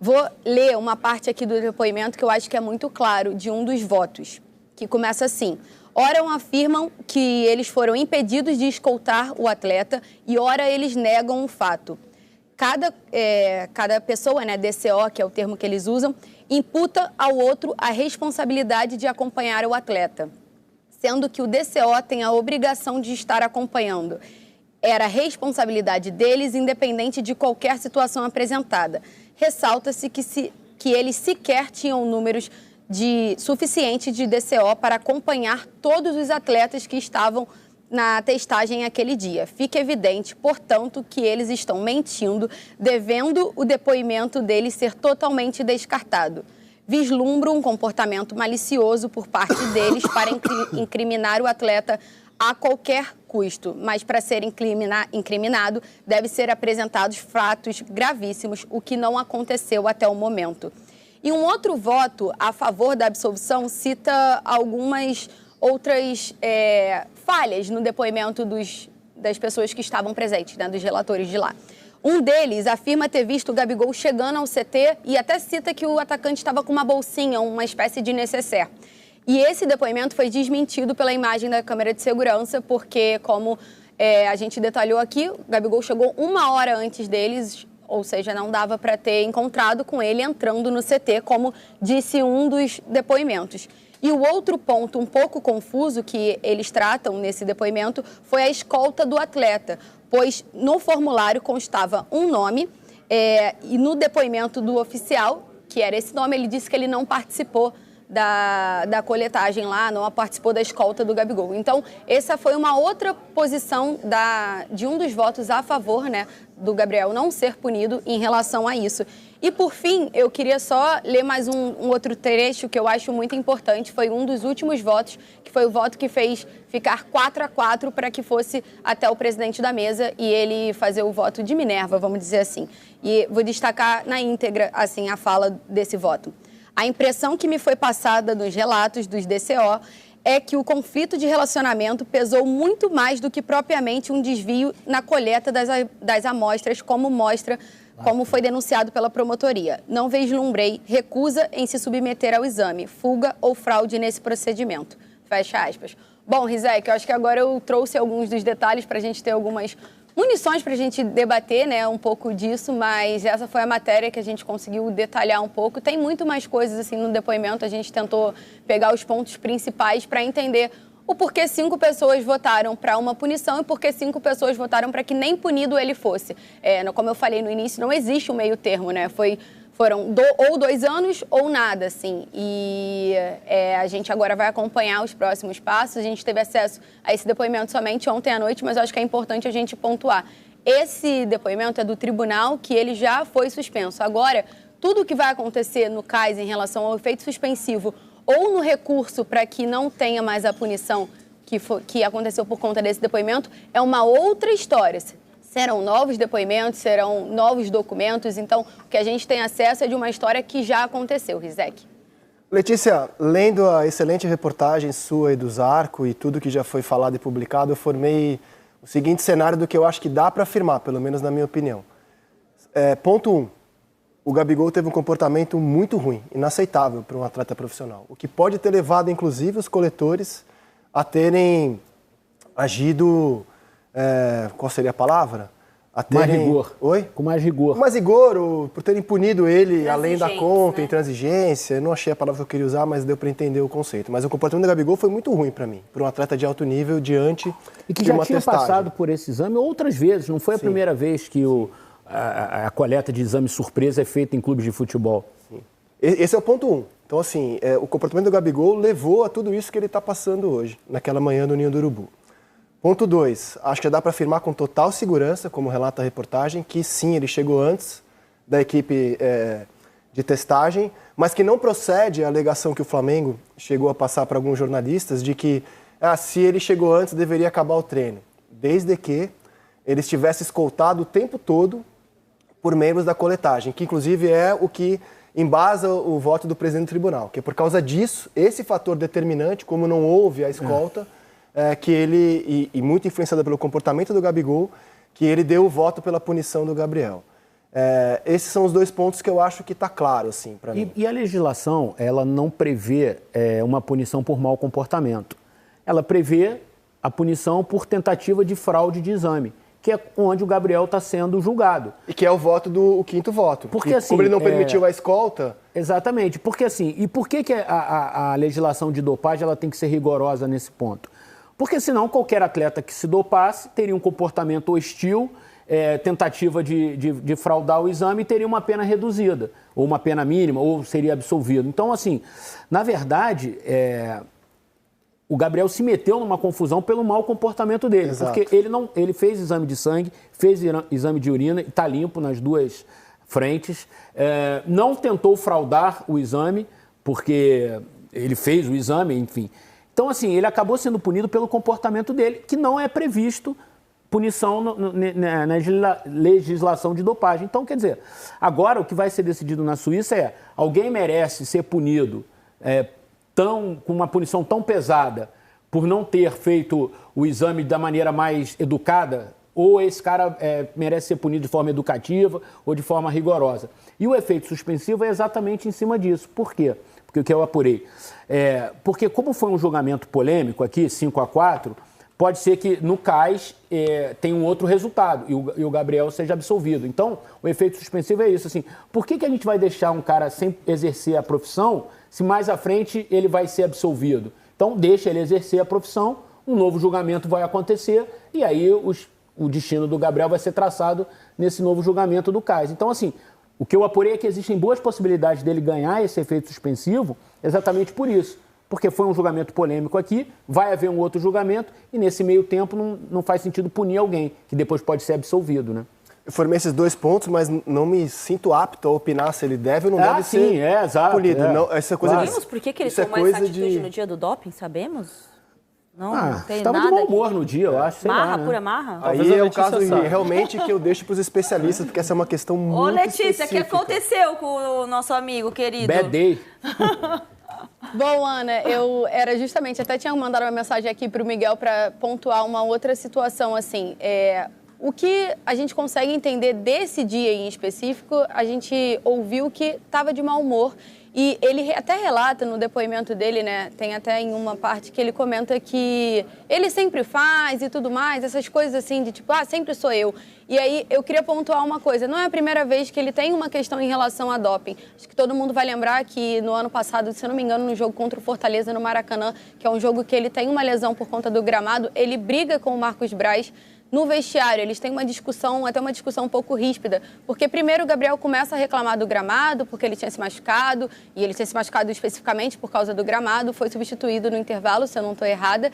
E: Vou ler uma parte aqui do depoimento que eu acho que é muito claro, de um dos votos, que começa assim: ora afirmam que eles foram impedidos de escoltar o atleta e ora eles negam o fato. Cada pessoa, né, DCO, que é o termo que eles usam, imputa ao outro a responsabilidade de acompanhar o atleta, sendo que o DCO tem a obrigação de estar acompanhando. Era responsabilidade deles, independente de qualquer situação apresentada. Ressalta-se que eles sequer tinham números suficientes de DCO para acompanhar todos os atletas que estavam na testagem aquele dia. Fica evidente, portanto, que eles estão mentindo, devendo o depoimento deles ser totalmente descartado. Vislumbro um comportamento malicioso por parte deles para incriminar o atleta a qualquer custo, mas para ser incriminado deve ser apresentados fatos gravíssimos, o que não aconteceu até o momento. E um outro voto a favor da absolvição cita algumas outras falhas no depoimento das pessoas que estavam presentes, né, dos relatores de lá. Um deles afirma ter visto o Gabigol chegando ao CT e até cita que o atacante estava com uma bolsinha, uma espécie de nécessaire. E esse depoimento foi desmentido pela imagem da câmera de segurança, porque, como a gente detalhou aqui, o Gabigol chegou 1 hora antes deles, ou seja, não dava para ter encontrado com ele entrando no CT, como disse um dos depoimentos. E o outro ponto um pouco confuso que eles tratam nesse depoimento foi a escolta do atleta, pois no formulário constava um nome e no depoimento do oficial, que era esse nome, ele disse que ele não participou da coletagem lá, não participou da escolta do Gabigol. Então, essa foi uma outra posição de um dos votos a favor, né, do Gabriel não ser punido em relação a isso. E, por fim, eu queria só ler mais um outro trecho que eu acho muito importante. Foi um dos últimos votos, que foi o voto que fez ficar 4-4 para que fosse até o presidente da mesa e ele fazer o voto de Minerva, vamos dizer assim. E vou destacar na íntegra, assim, a fala desse voto. A impressão que me foi passada nos relatos dos DCO é que o conflito de relacionamento pesou muito mais do que propriamente um desvio na coleta das amostras, como foi denunciado pela promotoria. Não vislumbrei recusa em se submeter ao exame, fuga ou fraude nesse procedimento. Fecha aspas. Bom, Rizek, eu acho que agora eu trouxe alguns dos detalhes para a gente ter algumas munições para a gente debater, né, um pouco disso, mas essa foi a matéria que a gente conseguiu detalhar um pouco. Tem muito mais coisas assim no depoimento, a gente tentou pegar os pontos principais para entender o porquê 5 pessoas votaram para uma punição e porquê 5 pessoas votaram para que nem punido ele fosse. Como eu falei no início, não existe um meio termo, né? Foram ou 2 anos ou nada, assim. E a gente agora vai acompanhar os próximos passos. A gente teve acesso a esse depoimento somente ontem à noite, mas eu acho que é importante a gente pontuar. Esse depoimento é do tribunal, que ele já foi suspenso. Agora, tudo o que vai acontecer no CAIS em relação ao efeito suspensivo ou no recurso para que não tenha mais a punição que aconteceu por conta desse depoimento é uma outra história. Serão novos depoimentos, serão novos documentos. Então, o que a gente tem acesso é de uma história que já aconteceu, Rizek.
A: Letícia, lendo a excelente reportagem sua e do Zarco e tudo que já foi falado e publicado, eu formei o seguinte cenário do que eu acho que dá para afirmar, pelo menos na minha opinião. Ponto 1. O Gabigol teve um comportamento muito ruim, inaceitável para um atleta profissional. O que pode ter levado, inclusive, os coletores a terem agido... qual seria a palavra?
B: Mais rigor.
A: Oi?
B: Com mais rigor.
A: Com mais rigor, por terem punido ele além da conta, intransigência. Eu não achei a palavra que eu queria usar, mas deu para entender o conceito. Mas o comportamento do Gabigol foi muito ruim para mim, para um atleta de alto nível diante de uma testagem.
B: E que já tinha passado por esse exame outras vezes. Não foi a primeira vez que a coleta de exame surpresa é feita em clubes de futebol.
A: Sim. Esse é o ponto 1. Então, assim, o comportamento do Gabigol levou a tudo isso que ele está passando hoje, naquela manhã do Ninho do Urubu. Ponto 2, acho que dá para afirmar com total segurança, como relata a reportagem, que sim, ele chegou antes da equipe de testagem, mas que não procede a alegação que o Flamengo chegou a passar para alguns jornalistas de que se ele chegou antes, deveria acabar o treino, desde que ele estivesse escoltado o tempo todo por membros da coletagem, que inclusive é o que embasa o voto do presidente do tribunal, que é por causa disso, esse fator determinante, como não houve a escolta, que ele, e muito influenciado pelo comportamento do Gabigol, que ele deu o voto pela punição do Gabriel. Esses são os 2 pontos que eu acho que está claro, assim, para mim.
B: E a legislação, ela não prevê uma punição por mau comportamento. Ela prevê a punição por tentativa de fraude de exame, que é onde o Gabriel está sendo julgado.
A: E que é o voto o 5º voto.
B: Porque, assim,
A: como ele não permitiu a escolta...
B: Exatamente. Porque, assim, e por que a legislação de dopagem ela tem que ser rigorosa nesse ponto? Porque senão qualquer atleta que se dopasse teria um comportamento hostil, tentativa de fraudar o exame e teria uma pena reduzida, ou uma pena mínima, ou seria absolvido. Então, assim, na verdade, o Gabriel se meteu numa confusão pelo mau comportamento dele. Exato. Porque ele fez exame de sangue, fez exame de urina, e está limpo nas 2 frentes, não tentou fraudar o exame, porque ele fez o exame, enfim... Então, assim, ele acabou sendo punido pelo comportamento dele, que não é previsto punição na legislação de dopagem. Então, quer dizer, agora o que vai ser decidido na Suíça alguém merece ser punido com uma punição tão pesada por não ter feito o exame da maneira mais educada, ou esse cara merece ser punido de forma educativa ou de forma rigorosa. E o efeito suspensivo é exatamente em cima disso. Por quê? Porque o que eu apurei. Porque como foi um julgamento polêmico aqui, 5-4, pode ser que no CAIS tenha um outro resultado e o Gabriel seja absolvido. Então, o efeito suspensivo é isso. Assim, por que a gente vai deixar um cara sem exercer a profissão se mais à frente ele vai ser absolvido? Então, deixa ele exercer a profissão, um novo julgamento vai acontecer e aí o destino do Gabriel vai ser traçado nesse novo julgamento do CAIS. Então, assim, o que eu apurei é que existem boas possibilidades dele ganhar esse efeito suspensivo exatamente por isso. Porque foi um julgamento polêmico aqui, vai haver um outro julgamento e nesse meio tempo não faz sentido punir alguém, que depois pode ser absolvido, né?
A: Eu formei esses 2 pontos, mas não me sinto apto a opinar se ele deve ou não deve ser
B: exato,
A: punido. Não, essa coisa
C: Sabemos por que ele tomou essa atitude no dia do doping? Sabemos? Não tem
B: estava
C: nada
B: de mau humor no dia, eu acho.
C: Marra,
B: né?
C: pura marra?
A: Aí é o caso realmente que eu deixo para os especialistas, porque essa é uma questão muito
C: Ô, Letícia,
A: específica.
C: o que aconteceu com o nosso amigo querido?
B: Bad day.
E: Bom, Ana, eu era justamente, até tinha mandado uma mensagem aqui para o Miguel para pontuar uma outra situação, assim, o que a gente consegue entender desse dia em específico, a gente ouviu que estava de mau humor. E ele até relata no depoimento dele, né, tem até em uma parte que ele comenta que ele sempre faz e tudo mais, essas coisas assim de tipo, sempre sou eu. E aí eu queria pontuar uma coisa, não é a primeira vez que ele tem uma questão em relação a doping. Acho que todo mundo vai lembrar que no ano passado, se eu não me engano, no jogo contra o Fortaleza no Maracanã, que é um jogo que ele tem uma lesão por conta do gramado, ele briga com o Marcos Braz. No vestiário, eles têm uma discussão, até uma discussão um pouco ríspida, porque primeiro o Gabriel começa a reclamar do gramado, porque ele tinha se machucado, e ele tinha se machucado especificamente por causa do gramado, foi substituído no intervalo, se eu não estou errada.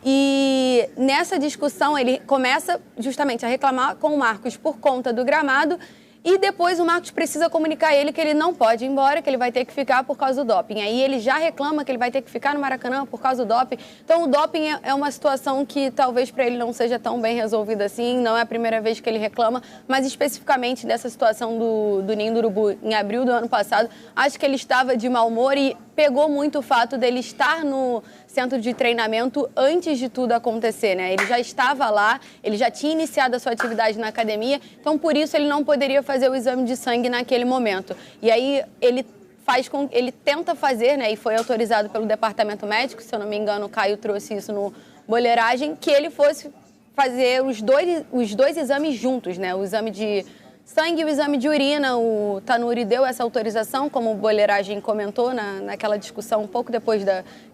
E: E nessa discussão ele começa justamente a reclamar com o Marcos por conta do gramado, e depois o Marcos precisa comunicar a ele que ele não pode ir embora, que ele vai ter que ficar por causa do doping. Aí ele já reclama que ele vai ter que ficar no Maracanã por causa do doping. Então o doping é uma situação que talvez para ele não seja tão bem resolvida assim, não é a primeira vez que ele reclama, mas especificamente dessa situação do Ninho do Urubu em abril do ano passado, acho que ele estava de mau humor e pegou muito o fato dele estar no centro de treinamento antes de tudo acontecer, né? Ele já estava lá, ele já tinha iniciado a sua atividade na academia, então por isso ele não poderia fazer o exame de sangue naquele momento. E aí ele tenta fazer, né, e foi autorizado pelo departamento médico, se eu não me engano, o Caio trouxe isso no Boleiragem, que ele fosse fazer os dois exames juntos, né? O exame de sangue e o exame de urina. O Tanuri deu essa autorização, como o Boleiragem comentou naquela discussão um pouco depois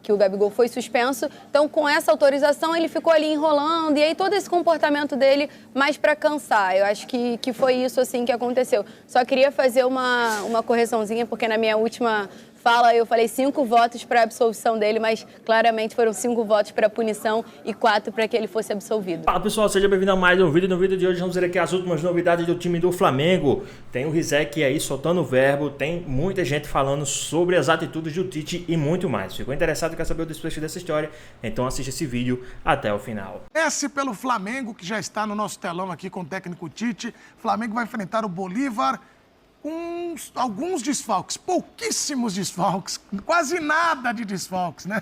E: que o Gabigol foi suspenso. Então, com essa autorização, ele ficou ali enrolando, e aí todo esse comportamento dele mais para cansar. Eu acho que foi isso assim que aconteceu. Só queria fazer uma correçãozinha, porque na minha última fala eu falei 5 votos para a absolvição dele, mas claramente foram 5 votos para a punição e 4 para que ele fosse absolvido.
F: Fala pessoal, seja bem-vindo a mais um vídeo. No vídeo de hoje vamos ver aqui as últimas novidades do time do Flamengo. Tem o Rizek aí soltando o verbo, tem muita gente falando sobre as atitudes do Tite e muito mais. Ficou interessado e quer saber o desfecho dessa história? Então assista esse vídeo até o final.
G: Esse pelo Flamengo, que já está no nosso telão aqui com o técnico Tite. Flamengo vai enfrentar o Bolívar com alguns desfalques, pouquíssimos desfalques, quase nada de desfalques, né?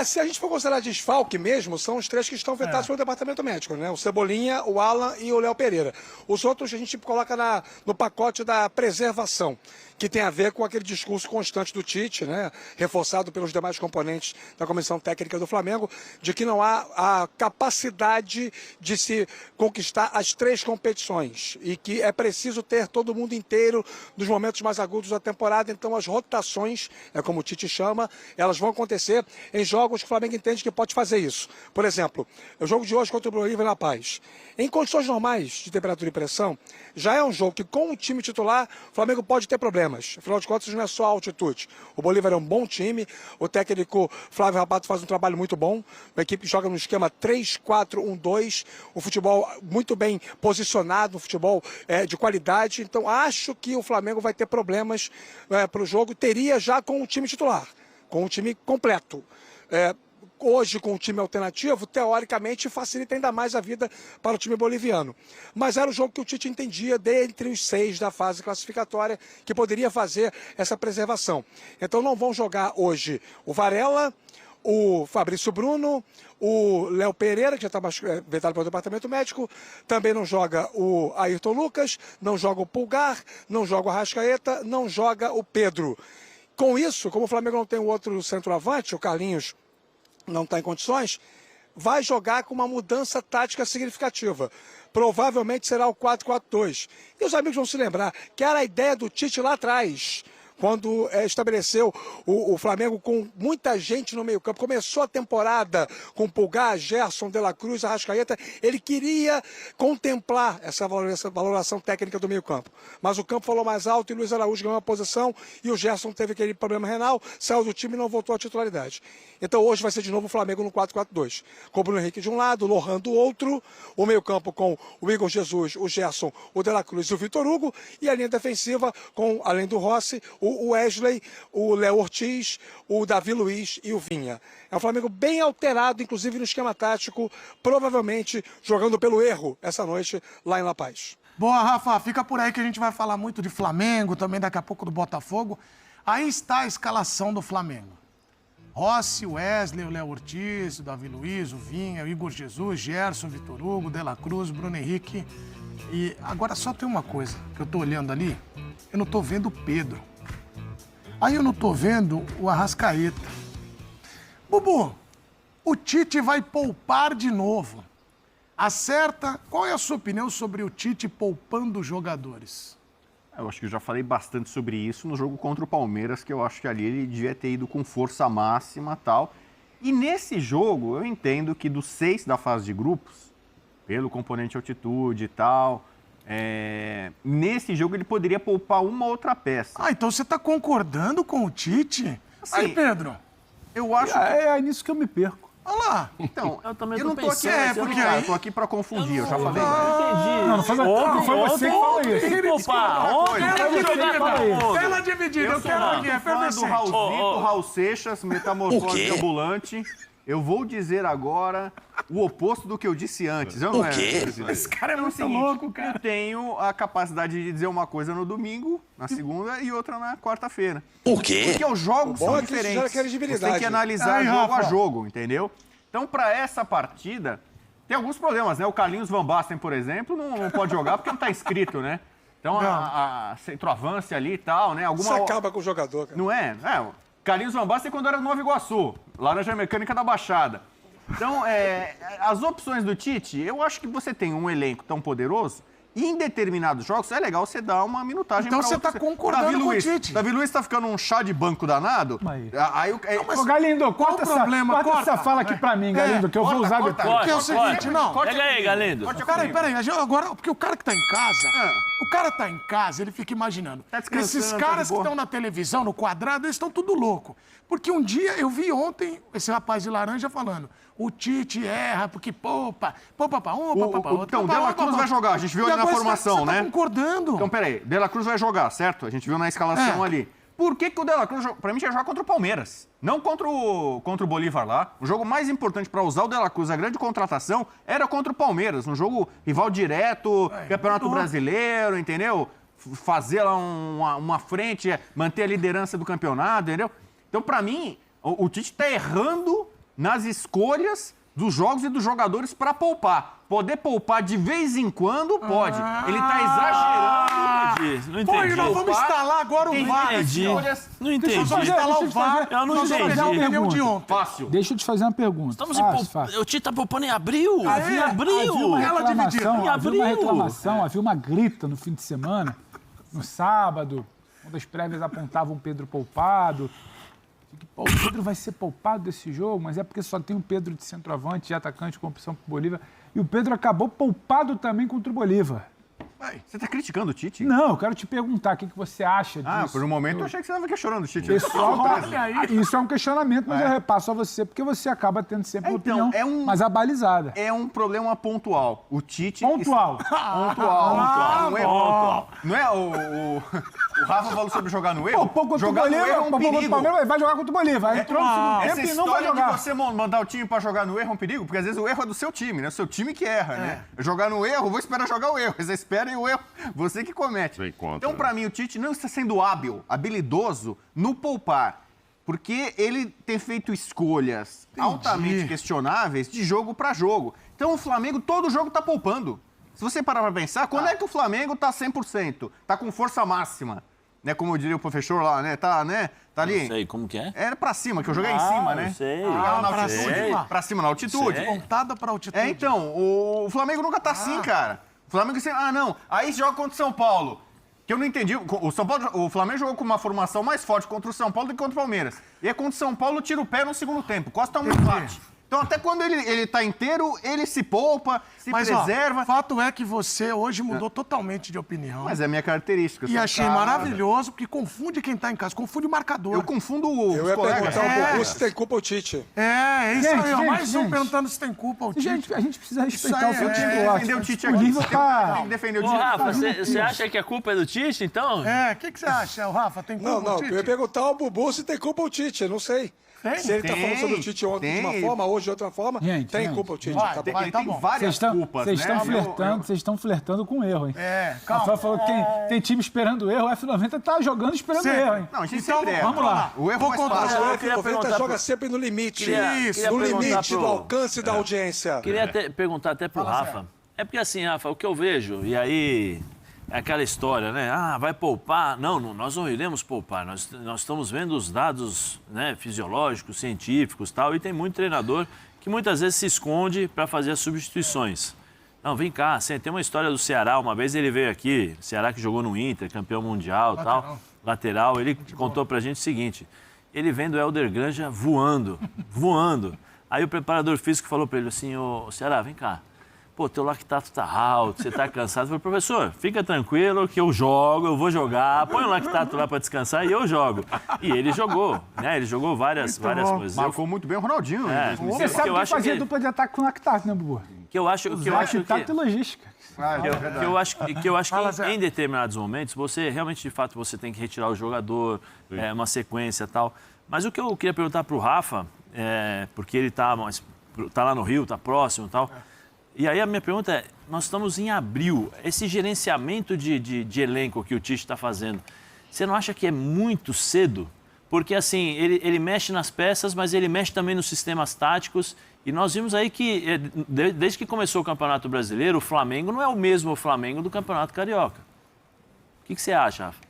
H: Se a gente for considerar desfalque mesmo, são os 3 que estão vetados pelo departamento médico, né? O Cebolinha, o Alan e o Léo Pereira. Os outros a gente coloca no pacote da preservação, que tem a ver com aquele discurso constante do Tite, né? Reforçado pelos demais componentes da comissão técnica do Flamengo, de que não há a capacidade de se conquistar as 3 competições e que é preciso ter todo mundo inteiro nos momentos mais agudos da temporada. Então as rotações, como o Tite chama, elas vão acontecer em jogos que o Flamengo entende que pode fazer isso. Por exemplo, o jogo de hoje contra o Bolívar na Paz. Em condições normais de temperatura e pressão, já é um jogo que com o time titular, o Flamengo pode ter problemas. Afinal de contas, não é só a altitude. O Bolívar é um bom time, o técnico Flávio Rabato faz um trabalho muito bom, uma equipe que joga no esquema 3-4-1-2, um futebol muito bem posicionado, um futebol de qualidade. Então, acho que o Flamengo vai ter problemas para o jogo, teria já com o time titular, com o time completo. Hoje, com o time alternativo, teoricamente, facilita ainda mais a vida para o time boliviano. Mas era o jogo que o Tite entendia dentre os 6 da fase classificatória que poderia fazer essa preservação. Então não vão jogar hoje o Varela, o Fabrício Bruno, o Léo Pereira, que já está vetado pelo departamento médico, também não joga o Ayrton Lucas, não joga o Pulgar, não joga o Arrascaeta, não joga o Pedro. Com isso, como o Flamengo não tem o outro centroavante, o Carlinhos não está em condições, vai jogar com uma mudança tática significativa. Provavelmente será o 4-4-2. E os amigos vão se lembrar que era a ideia do Tite lá atrás, quando estabeleceu o Flamengo com muita gente no meio-campo. Começou a temporada com Pulgar, Gerson, De La Cruz, Arrascaeta. Ele queria contemplar essa valoração técnica do meio-campo. Mas o campo falou mais alto e Luiz Araújo ganhou uma posição e o Gerson teve aquele problema renal, saiu do time e não voltou à titularidade. Então hoje vai ser de novo o Flamengo no 4-4-2. Com o Bruno Henrique de um lado, o Lohan do outro, o meio-campo com o Igor Jesus, o Gerson, o De La Cruz e o Vitor Hugo, e a linha defensiva com, além do Rossi, o Wesley, o Léo Ortiz, o Davi Luiz e o Vinha. É um Flamengo bem alterado, inclusive no esquema tático, provavelmente jogando pelo erro essa noite lá em La Paz.
G: Boa, Rafa, fica por aí que a gente vai falar muito de Flamengo, também daqui a pouco do Botafogo. Aí está a escalação do Flamengo. Rossi, Wesley, o Léo Ortiz, o Davi Luiz, o Vinha, o Igor Jesus, Gerson, Vitor Hugo, De La Cruz, Bruno Henrique. E agora só tem uma coisa que eu tô olhando ali, eu não tô vendo o Pedro. Aí eu não tô vendo o Arrascaeta. Bubu, o Tite vai poupar de novo. Acerta? Qual é a sua opinião sobre o Tite poupando os jogadores?
I: Eu acho que eu já falei bastante sobre isso no jogo contra o Palmeiras, que eu acho que ali ele devia ter ido com força máxima e tal. E nesse jogo, eu entendo que dos 6 da fase de grupos, pelo componente altitude e tal, nesse jogo ele poderia poupar uma outra peça.
G: Ah, então você está concordando com o Tite?
I: Assim,
G: aí, Pedro.
I: Eu acho que...
B: É nisso que eu me perco.
G: Olha lá.
I: Então,
D: Eu também
I: eu não tô aqui,
G: porque aí...
I: eu tô aqui pra confundir, eu já falei.
D: Entendi.
B: Não foi você que falou isso.
G: Tela dividida, eu quero aqui, é
I: fã do Raulzito, Raul Seixas, metamorfose ambulante. Eu vou dizer agora o oposto do que eu disse antes. Eu não
G: Esse cara é muito louco, cara.
I: Eu tenho a capacidade de dizer uma coisa no domingo, na segunda, e outra na quarta-feira.
J: O quê?
I: Porque os jogos são diferentes. Você tem que analisar jogo a jogo, entendeu? Então, para essa partida, tem alguns problemas, né? O Carlinhos Van Basten, por exemplo, não pode jogar porque não está inscrito, né? Então, a centroavance ali e tal, né?
H: Isso acaba com o jogador, cara.
I: Não é? Carlinhos Van Basten quando era do Nova Iguaçu, Laranja Mecânica da Baixada. Então, as opções do Tite, eu acho que você tem um elenco tão poderoso e em determinados jogos é legal você dar uma minutagem para
G: outros. Então você está concordando com o Tite.
I: Davi Luiz está ficando um chá de banco danado.
B: Ô, Galindo, corta essa fala aqui para mim, Galindo, que eu vou usar depois.
G: Porque é o seguinte, não.
J: Pega aí, Galindo.
G: Peraí, agora, porque o cara que tá em casa, o cara tá em casa, ele fica imaginando. Esses caras que estão na televisão, no quadrado, eles estão tudo louco. Porque um dia, eu vi ontem esse rapaz de laranja falando, o Tite erra porque poupa pra um, poupa pra outro.
I: Então, o De La Cruz vai jogar, a gente viu ali na formação, né?
G: Você tá concordando.
I: Então, peraí, De La Cruz vai jogar, certo? A gente viu na escalação ali. Por que o De La Cruz, pra mim, ia jogar contra o Palmeiras? Não contra o Bolívar lá. O jogo mais importante para usar o De La Cruz, a grande contratação, era contra o Palmeiras. Um jogo rival direto, Campeonato Brasileiro, entendeu? Fazer lá uma frente, manter a liderança do campeonato, entendeu? Então, pra mim, o Tite tá errando nas escolhas dos jogos e dos jogadores para poupar. Poder poupar de vez em quando, pode. Ele tá exagerando.
J: Não entendi.
G: Pô, nós vamos instalar agora o VAR.
J: Não entendi.
G: Nós vamos instalar o VAR.
J: Eu não entendi.
I: Fácil.
B: Deixa eu te fazer uma pergunta.
J: O Tite tá poupando em abril. Em abril.
B: Havia uma reclamação, havia uma grita no fim de semana, no sábado, quando as prévias apontavam o Pedro poupado. O Pedro vai ser poupado desse jogo, mas é porque só tem o Pedro de centroavante, de atacante com opção pro Bolívar. E o Pedro acabou poupado também contra o Bolívar.
I: Você tá criticando o Tite?
B: Não, eu quero te perguntar o que você acha disso.
I: Por um momento eu achei que você estava questionando o Tite.
B: Pessoal, isso é um questionamento, mas eu repasso a você, porque você acaba tendo sempre uma opinião mais abalizada.
I: É um problema pontual. O Tite...
B: Pontual.
I: Não é o Rafa falou sobre jogar no erro?
B: Jogar no erro é um perigo. Palmeiras vai jogar contra o Bolívar. Entrou no segundo tempo e não vai jogar.
I: De você mandar o time pra jogar no erro é um perigo, porque às vezes o erro é do seu time, né? O seu time que erra, né? Jogar no erro, vou esperar jogar o erro. Você espera e o erro, você que comete. Então, pra mim, o Tite não está sendo habilidoso no poupar. Porque ele tem feito escolhas altamente questionáveis de jogo para jogo. Então o Flamengo, todo jogo tá poupando. Se você parar para pensar, quando é que o Flamengo tá 100%? Tá com força máxima. Né, como diria o professor lá, né? Tá ali.
J: Não sei, como que é?
I: Era pra cima, que eu joguei em cima, né?
J: Sei.
I: Pra cima, na altitude.
G: Pontada pra altitude.
I: Então, o Flamengo nunca tá assim, cara. O Flamengo sempre... não. Aí joga contra o São Paulo. Que eu não entendi. O Flamengo jogou com uma formação mais forte contra o São Paulo do que contra o Palmeiras. E aí contra o São Paulo tira o pé no segundo tempo. Costa um empate. Então, até quando ele tá inteiro, ele se poupa, se preserva.
G: Ó, fato é que você hoje mudou totalmente de opinião.
I: Mas é a minha característica.
G: E achei maravilhoso, porque confunde quem tá em casa, confunde o marcador.
I: Eu confundo os
H: Eu ia
I: colegas.
H: perguntar ao Bubu se tem culpa o Tite.
G: É isso aí, ó.
K: Gente,
G: Mais um
K: gente.
G: perguntando se tem culpa o Tite.
K: Gente, a gente precisa respeitar o
I: Eu tenho que
K: futebol.
I: defender o Tite
K: O
I: aqui.
K: nível tá...
I: Tem que defender o
J: Ô,
I: Tite.
J: Rafa, você acha que a culpa é do Tite, então?
G: O que você acha, Rafa? Tem culpa o
H: Não,
G: Tite?
H: eu ia perguntar ao Bubu se tem culpa o Tite, eu não sei. Se ele tá falando sobre o Tite ontem de uma forma, hoje de outra forma, tem culpa o Tite.
G: Vai,
H: Tá bom.
G: tá bom.
I: Várias culpas,
K: Vocês
I: né?
K: estão flertando com o erro, hein?
G: Calma.
K: Rafael falou que tem time esperando o erro, o F90 tá jogando esperando o erro, hein?
I: Não, a gente
G: Então,
I: sempre erra.
K: vamos lá.
I: O erro faz parte.
H: O
J: eu queria
H: F90
J: perguntar
H: joga
J: pro-
H: sempre no limite.
J: Queria
H: No
J: perguntar
H: limite
J: pro-
H: do alcance da audiência.
J: Queria perguntar até pro Rafa. É porque assim, Rafa, o que eu vejo, e aí é aquela história, né? Vai poupar. Não, nós não iremos poupar. Nós estamos vendo os dados, né, fisiológicos, científicos e tal, e tem muito treinador que muitas vezes se esconde para fazer as substituições. Não, vem cá, tem uma história do Ceará, uma vez ele veio aqui, Ceará que jogou no Inter, campeão mundial e tal, lateral, ele contou pra gente o seguinte, ele vendo o Hélder Granja voando. Aí o preparador físico falou pra ele assim, ô Ceará, vem cá, pô, teu lactato tá alto, você tá cansado. Eu falei, professor, fica tranquilo que eu jogo, eu vou jogar, põe o lactato lá pra descansar e eu jogo. E ele jogou, né? Ele jogou várias coisas.
I: Marcou muito bem o Ronaldinho. né?
K: Você sabe que fazia dupla de ataque com o lactato, né, Bubu?
J: Que eu acho que
K: Lactato e logística.
J: que eu acho que em determinados momentos, você realmente, de fato, você tem que retirar o jogador, uma sequência e tal. Mas o que eu queria perguntar pro Rafa, porque ele tá lá no Rio, tá próximo e tal. E aí a minha pergunta é, nós estamos em abril, esse gerenciamento de elenco que o Tite está fazendo, você não acha que é muito cedo? Porque assim, ele mexe nas peças, mas ele mexe também nos sistemas táticos. E nós vimos aí que, desde que começou o Campeonato Brasileiro, o Flamengo não é o mesmo Flamengo do Campeonato Carioca. O que você acha, Rafa?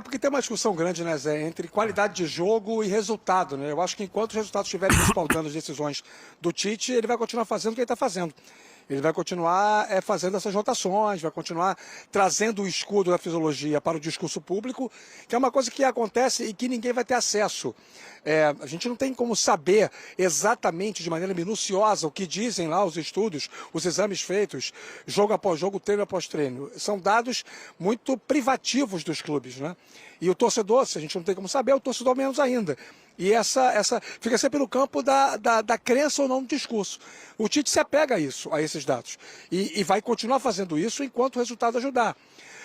H: Porque tem uma discussão grande, né, Zé, entre qualidade de jogo e resultado, né? Eu acho que enquanto os resultados estiverem respaldando as decisões do Tite, ele vai continuar fazendo o que ele está fazendo. Ele vai continuar fazendo essas rotações, vai continuar trazendo o escudo da fisiologia para o discurso público, que é uma coisa que acontece e que ninguém vai ter acesso. A gente não tem como saber exatamente, de maneira minuciosa, o que dizem lá os estudos, os exames feitos, jogo após jogo, treino após treino. São dados muito privativos dos clubes, né? E o torcedor, se a gente não tem como saber, o torcedor menos ainda. E essa fica sempre no campo da crença ou não no discurso. O Tite se apega a esses dados. E vai continuar fazendo isso enquanto o resultado ajudar.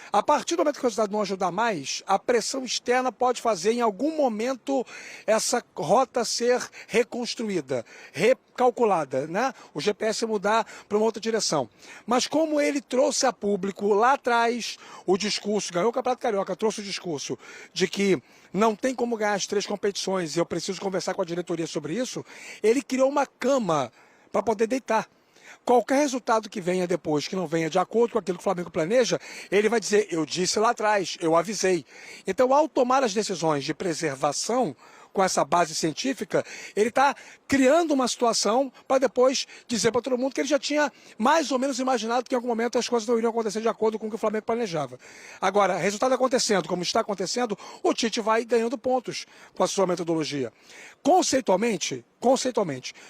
H: A partir do momento que o resultado não ajudar mais, a pressão externa pode fazer em algum momento essa rota ser reconstruída, recalculada, né? O GPS mudar para uma outra direção. Mas como ele trouxe a público lá atrás o discurso, ganhou o Campeonato Carioca, trouxe o discurso de que não tem como ganhar as 3 competições e eu preciso conversar com a diretoria sobre isso, ele criou uma cama para poder deitar. Qualquer resultado que venha depois, que não venha de acordo com aquilo que o Flamengo planeja, ele vai dizer, eu disse lá atrás, eu avisei. Então, ao tomar as decisões de preservação, com essa base científica, ele está criando uma situação para depois dizer para todo mundo que ele já tinha mais ou menos imaginado que em algum momento as coisas não iriam acontecer de acordo com o que o Flamengo planejava. Agora, resultado acontecendo, como está acontecendo, o Tite vai ganhando pontos com a sua metodologia. Conceitualmente,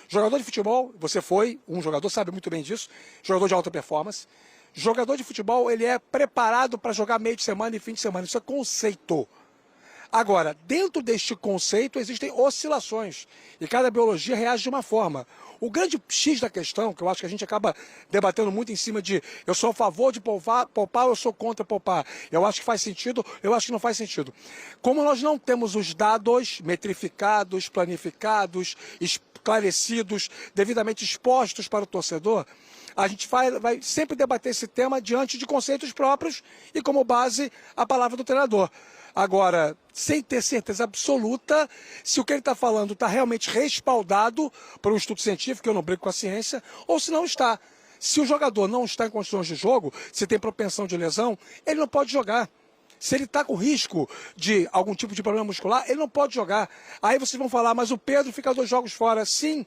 H: jogador de futebol, você foi um jogador, sabe muito bem disso, jogador de alta performance, jogador de futebol, ele é preparado para jogar meio de semana e fim de semana, isso é conceito. Agora, dentro deste conceito existem oscilações e cada biologia reage de uma forma. O grande X da questão, que eu acho que a gente acaba debatendo muito em cima de eu sou a favor de poupar ou eu sou contra poupar. Eu acho que faz sentido, eu acho que não faz sentido. Como nós não temos os dados metrificados, planificados, esclarecidos, devidamente expostos para o torcedor, a gente vai sempre debater esse tema diante de conceitos próprios e como base a palavra do treinador. Agora, sem ter certeza absoluta se o que ele está falando está realmente respaldado por um estudo científico, eu não brigo com a ciência, ou se não está. Se o jogador não está em condições de jogo, se tem propensão de lesão, ele não pode jogar. Se ele está com risco de algum tipo de problema muscular, ele não pode jogar. Aí vocês vão falar, mas o Pedro fica 2 jogos fora. Sim,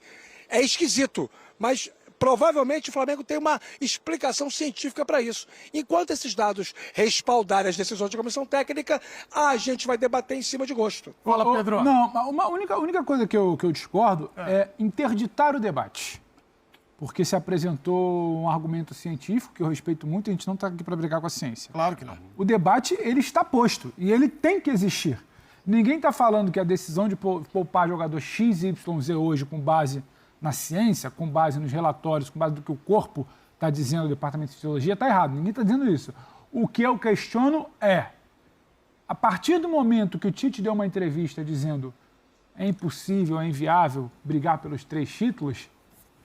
H: é esquisito, mas provavelmente o Flamengo tem uma explicação científica para isso. Enquanto esses dados respaldarem as decisões de comissão técnica, a gente vai debater em cima de gosto.
G: Fala, Pedro.
K: Não, a única coisa que eu discordo é interditar o debate. Porque se apresentou um argumento científico, que eu respeito muito, a gente não está aqui para brigar com a ciência.
G: Claro que não.
K: O debate, ele está posto e ele tem que existir. Ninguém está falando que a decisão de poupar jogador XYZ hoje com base na ciência, com base nos relatórios, com base do que o corpo está dizendo, o Departamento de Fisiologia, está errado. Ninguém está dizendo isso. O que eu questiono é, a partir do momento que o Tite deu uma entrevista dizendo é impossível, é inviável brigar pelos 3 títulos,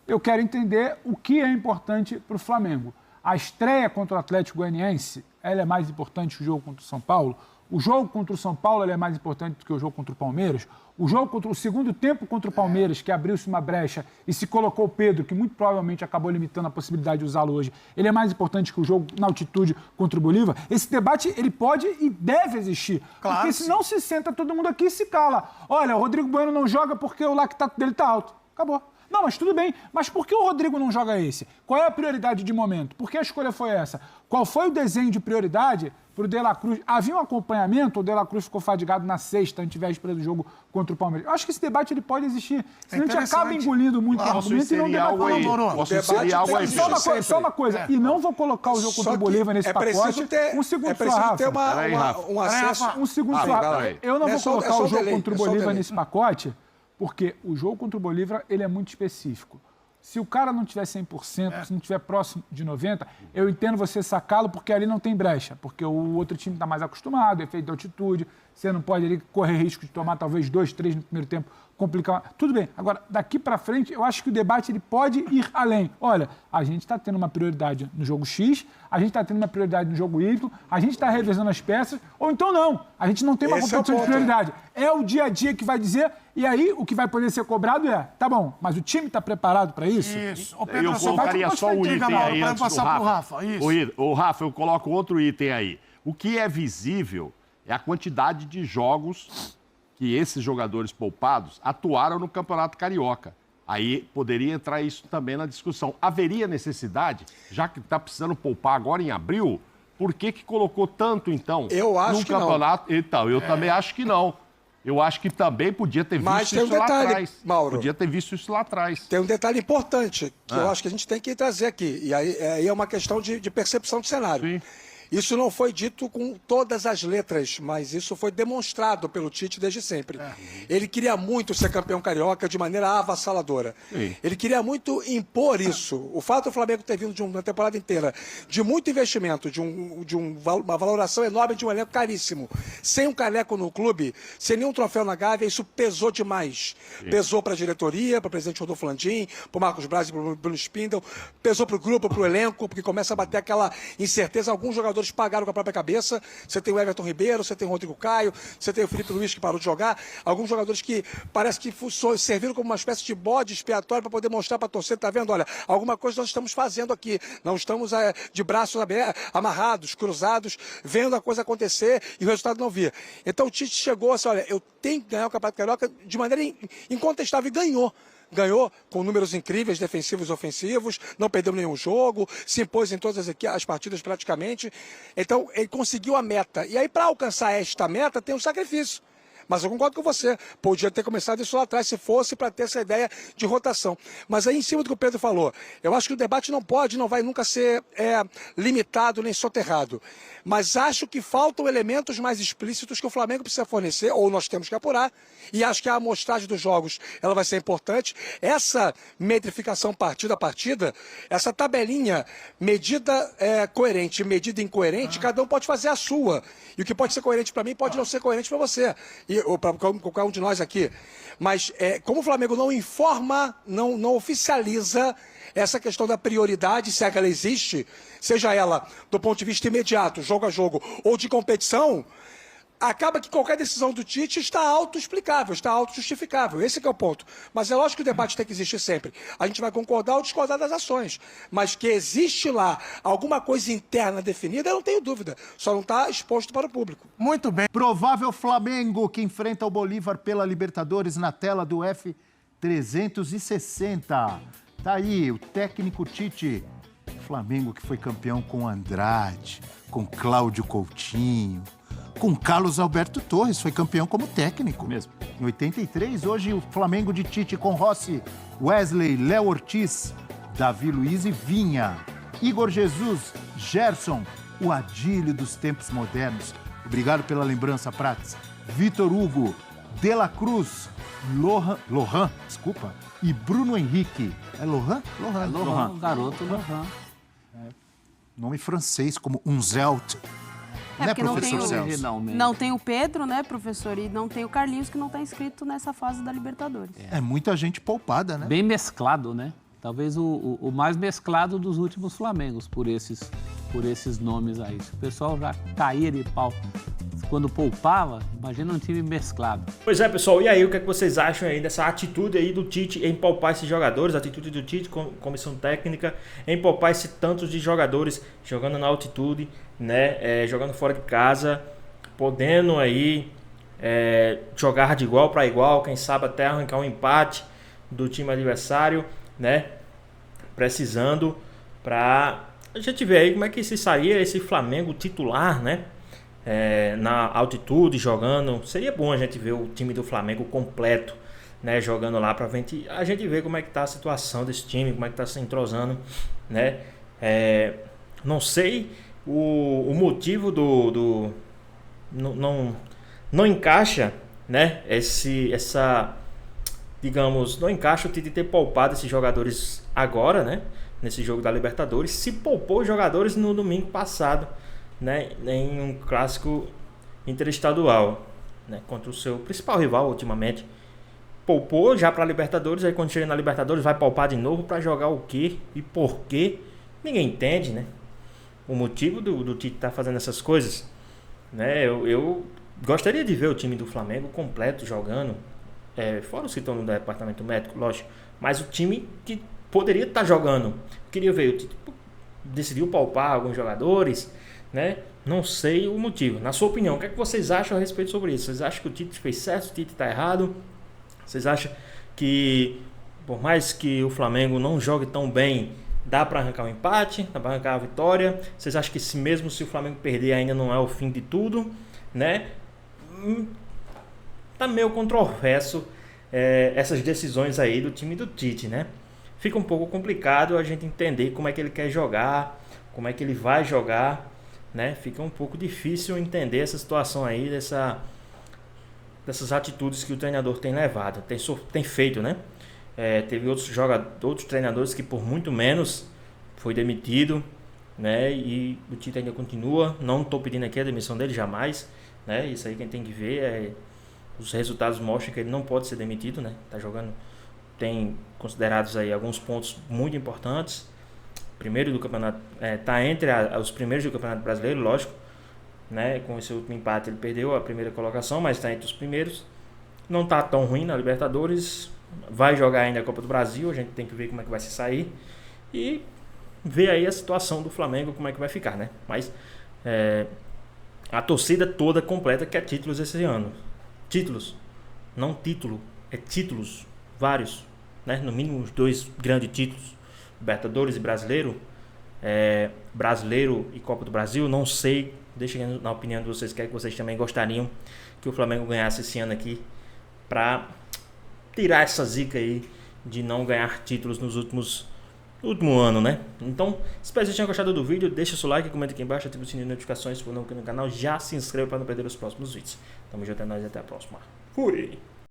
K: eu quero entender o que é importante para o Flamengo. A estreia contra o Atlético Goianiense, ela é mais importante que o jogo contra o São Paulo? O jogo contra o São Paulo é mais importante do que o jogo contra o Palmeiras? O jogo contra o segundo tempo contra o Palmeiras, que abriu-se uma brecha e se colocou o Pedro, que muito provavelmente acabou limitando a possibilidade de usá-lo hoje, ele é mais importante que o jogo na altitude contra o Bolívar? Esse debate, ele pode e deve existir. Claro, porque senão se senta todo mundo aqui e se cala. Olha, o Rodrigo Bueno não joga porque o lactato dele está alto. Acabou. Não, mas tudo bem. Mas por que o Rodrigo não joga esse? Qual é a prioridade de momento? Por que a escolha foi essa? Qual foi o desenho de prioridade para o De La Cruz? Havia um acompanhamento, o De La Cruz ficou fadigado na sexta, antivéspera do jogo contra o Palmeiras. Eu acho que esse debate ele pode existir. Senão a gente acaba engolindo muito argumento e não debatendo. Só uma coisa. E não vou colocar o jogo contra o Bolívar nesse pacote. Um segundo só, Rafa.
H: Um acesso.
K: Um segundo só, Rafa. Eu não vou colocar o jogo contra o Bolívar nesse pacote, porque o jogo contra o Bolívar, ele é muito específico. Se o cara não tiver 100%, se não tiver próximo de 90%, eu entendo você sacá-lo porque ali não tem brecha, porque o outro time está mais acostumado, efeito de altitude, você não pode ali correr risco de tomar talvez 2, 3 no primeiro tempo, complicar. Tudo bem. Agora, daqui para frente, eu acho que o debate ele pode ir além. Olha, a gente está tendo uma prioridade no jogo X, a gente está tendo uma prioridade no jogo Y, a gente está revezando as peças, ou então não. A gente não tem uma competição de prioridade. É o dia a dia que vai dizer, e aí o que vai poder ser cobrado é, tá bom, mas o time está preparado para isso?
G: Isso. Ô, Pedro,
L: eu colocaria só o item aí antes do
G: Rafa.
L: O Rafa, eu coloco outro item aí. O que é visível é a quantidade de jogos que esses jogadores poupados atuaram no Campeonato Carioca. Aí poderia entrar isso também na discussão. Haveria necessidade, já que está precisando poupar agora em abril, por que colocou tanto, então,
H: eu acho
L: no
H: que
L: campeonato? Não. Então, eu também acho que não. Eu acho que também podia ter visto isso lá atrás.
H: Mauro,
L: podia ter visto isso lá atrás.
H: Tem um detalhe importante que eu acho que a gente tem que trazer aqui. E aí é uma questão de percepção de cenário. Sim. Isso não foi dito com todas as letras, mas isso foi demonstrado pelo Tite desde sempre. Ele queria muito ser campeão carioca de maneira avassaladora. Sim. Ele queria muito impor isso. O fato do Flamengo ter vindo de uma temporada inteira de muito investimento, de uma valoração enorme de um elenco caríssimo, sem um caneco no clube, sem nenhum troféu na Gávea, isso pesou demais. Sim. Pesou para a diretoria, para o presidente Rodolfo Landim, para o Marcos Braz e para o Bruno Spindel, pesou para o grupo, para o elenco, porque começa a bater aquela incerteza. Alguns jogadores pagaram com a própria cabeça. Você tem o Everton Ribeiro, você tem o Rodrigo Caio, você tem o Felipe Luiz que parou de jogar. Alguns jogadores que parece que serviram como uma espécie de bode expiatório para poder mostrar para a torcida, tá vendo? Olha, alguma coisa nós estamos fazendo aqui. Não estamos de braços amarrados, cruzados, vendo a coisa acontecer e o resultado não vir. Então o Tite chegou assim, olha, eu tenho que ganhar o Campeonato Carioca de maneira incontestável e ganhou. Ganhou com números incríveis, defensivos e ofensivos, não perdeu nenhum jogo, se impôs em todas as partidas praticamente. Então, ele conseguiu a meta. E aí, para alcançar esta meta, tem um sacrifício. Mas eu concordo com você, podia ter começado isso lá atrás, se fosse para ter essa ideia de rotação. Mas aí, em cima do que o Pedro falou, eu acho que o debate não vai nunca ser limitado nem soterrado. Mas acho que faltam elementos mais explícitos que o Flamengo precisa fornecer, ou nós temos que apurar, e acho que a amostragem dos jogos ela vai ser importante. Essa metrificação partida a partida, essa tabelinha medida coerente e medida incoerente, cada um pode fazer a sua. E o que pode ser coerente para mim pode não ser coerente para você. Ou para qualquer um de nós aqui. Mas como o Flamengo não informa, não oficializa essa questão da prioridade, se é que ela existe, seja ela do ponto de vista imediato, jogo a jogo, ou de competição, acaba que qualquer decisão do Tite está autoexplicável, está autojustificável. Esse que é o ponto. Mas é lógico que o debate tem que existir sempre. A gente vai concordar ou discordar das ações. Mas que existe lá alguma coisa interna definida, eu não tenho dúvida. Só não está exposto para o público.
G: Muito bem.
M: Provável Flamengo que enfrenta o Bolívar pela Libertadores na tela do F360. Tá aí o técnico Tite. Flamengo que foi campeão com Andrade, com Cláudio Coutinho, com Carlos Alberto Torres, foi campeão como técnico.
B: Mesmo.
M: Em 83, hoje o Flamengo de Tite com Rossi, Wesley, Léo Ortiz, Davi Luiz e Vinha, Igor Jesus, Gerson, o Adílio dos tempos modernos. Obrigado pela lembrança, Prates. Vitor Hugo, De La Cruz, Lohan, e Bruno Henrique. É Lohan?
B: Lohan. Garoto Lohan.
M: Nome francês, como Unzelt.
N: É porque não tem,
M: Celso?
N: não tem o Pedro, né, professor, e não tem o Carlinhos, que não está inscrito nessa fase da Libertadores.
M: É muita gente poupada, né?
O: Bem mesclado, né? Talvez o mais mesclado dos últimos Flamengos, por esses nomes aí. Se o pessoal já caía de pau quando poupava, imagina um time mesclado.
F: Pois é, pessoal, e aí, o que é que vocês acham aí dessa atitude aí do Tite em poupar esses jogadores, a atitude do Tite, comissão técnica, em poupar esse tantos de jogadores jogando na altitude, né, jogando fora de casa, podendo aí jogar de igual para igual, quem sabe até arrancar um empate do time adversário, né, precisando para a gente ver aí como é que se sairia esse Flamengo titular, né, na altitude, jogando. Seria bom a gente ver o time do Flamengo completo, né, jogando lá para a gente ver como é que tá a situação desse time, como é que tá se entrosando, né. Não sei o motivo não encaixa, né, digamos, não encaixa o Tite ter poupado esses jogadores agora, né, nesse jogo da Libertadores, se poupou os jogadores no domingo passado, né, em um clássico interestadual, né, contra o seu principal rival ultimamente. Poupou já para a Libertadores, aí quando chega na Libertadores vai poupar de novo para jogar o quê e por quê? Ninguém entende, né, o motivo do Tite estar fazendo essas coisas, né. Eu gostaria de ver o time do Flamengo completo jogando, fora os que estão no departamento médico, lógico, mas o time que poderia estar jogando. Queria ver, o Tite decidiu poupar alguns jogadores, né? Não sei o motivo. Na sua opinião, o que é que vocês acham a respeito sobre isso? Vocês acham que o Tite fez certo, o Tite está errado? Vocês acham que, por mais que o Flamengo não jogue tão bem, dá para arrancar um empate, dá para arrancar a vitória? Vocês acham que mesmo se o Flamengo perder ainda não é o fim de tudo, né? Tá meio controverso essas decisões aí do time do Tite, né? Fica um pouco complicado a gente entender como é que ele quer jogar, como é que ele vai jogar, né? Fica um pouco difícil entender essa situação aí, dessas atitudes que o treinador tem levado, tem feito, né? Teve outros treinadores que por muito menos foi demitido, né? E o Tite ainda continua. Não estou pedindo aqui a demissão dele, jamais, né? Isso aí quem tem que ver os resultados mostram que ele não pode ser demitido, né? Tá jogando, tem considerados aí alguns pontos muito importantes. Primeiro do campeonato, tá entre os primeiros do Campeonato Brasileiro, lógico, né? Com esse último empate ele perdeu a primeira colocação, mas está entre os primeiros. Não tá tão ruim na Libertadores, vai jogar ainda a Copa do Brasil, a gente tem que ver como é que vai se sair e ver aí a situação do Flamengo, como é que vai ficar, né? Mas a torcida toda completa quer títulos esse ano. Títulos, não título, títulos, vários, né? No mínimo os 2 grandes títulos, Libertadores e Brasileiro, Brasileiro e Copa do Brasil. Não sei, deixem na opinião de vocês, que vocês também gostariam que o Flamengo ganhasse esse ano aqui, para tirar essa zica aí de não ganhar títulos no último ano, né? Então, espero que vocês tenham gostado do vídeo, deixa o seu like, comenta aqui embaixo, ativa o sininho de notificações se for novo aqui no canal, já se inscreva para não perder os próximos vídeos. Tamo junto, é nóis e até a próxima. Fui!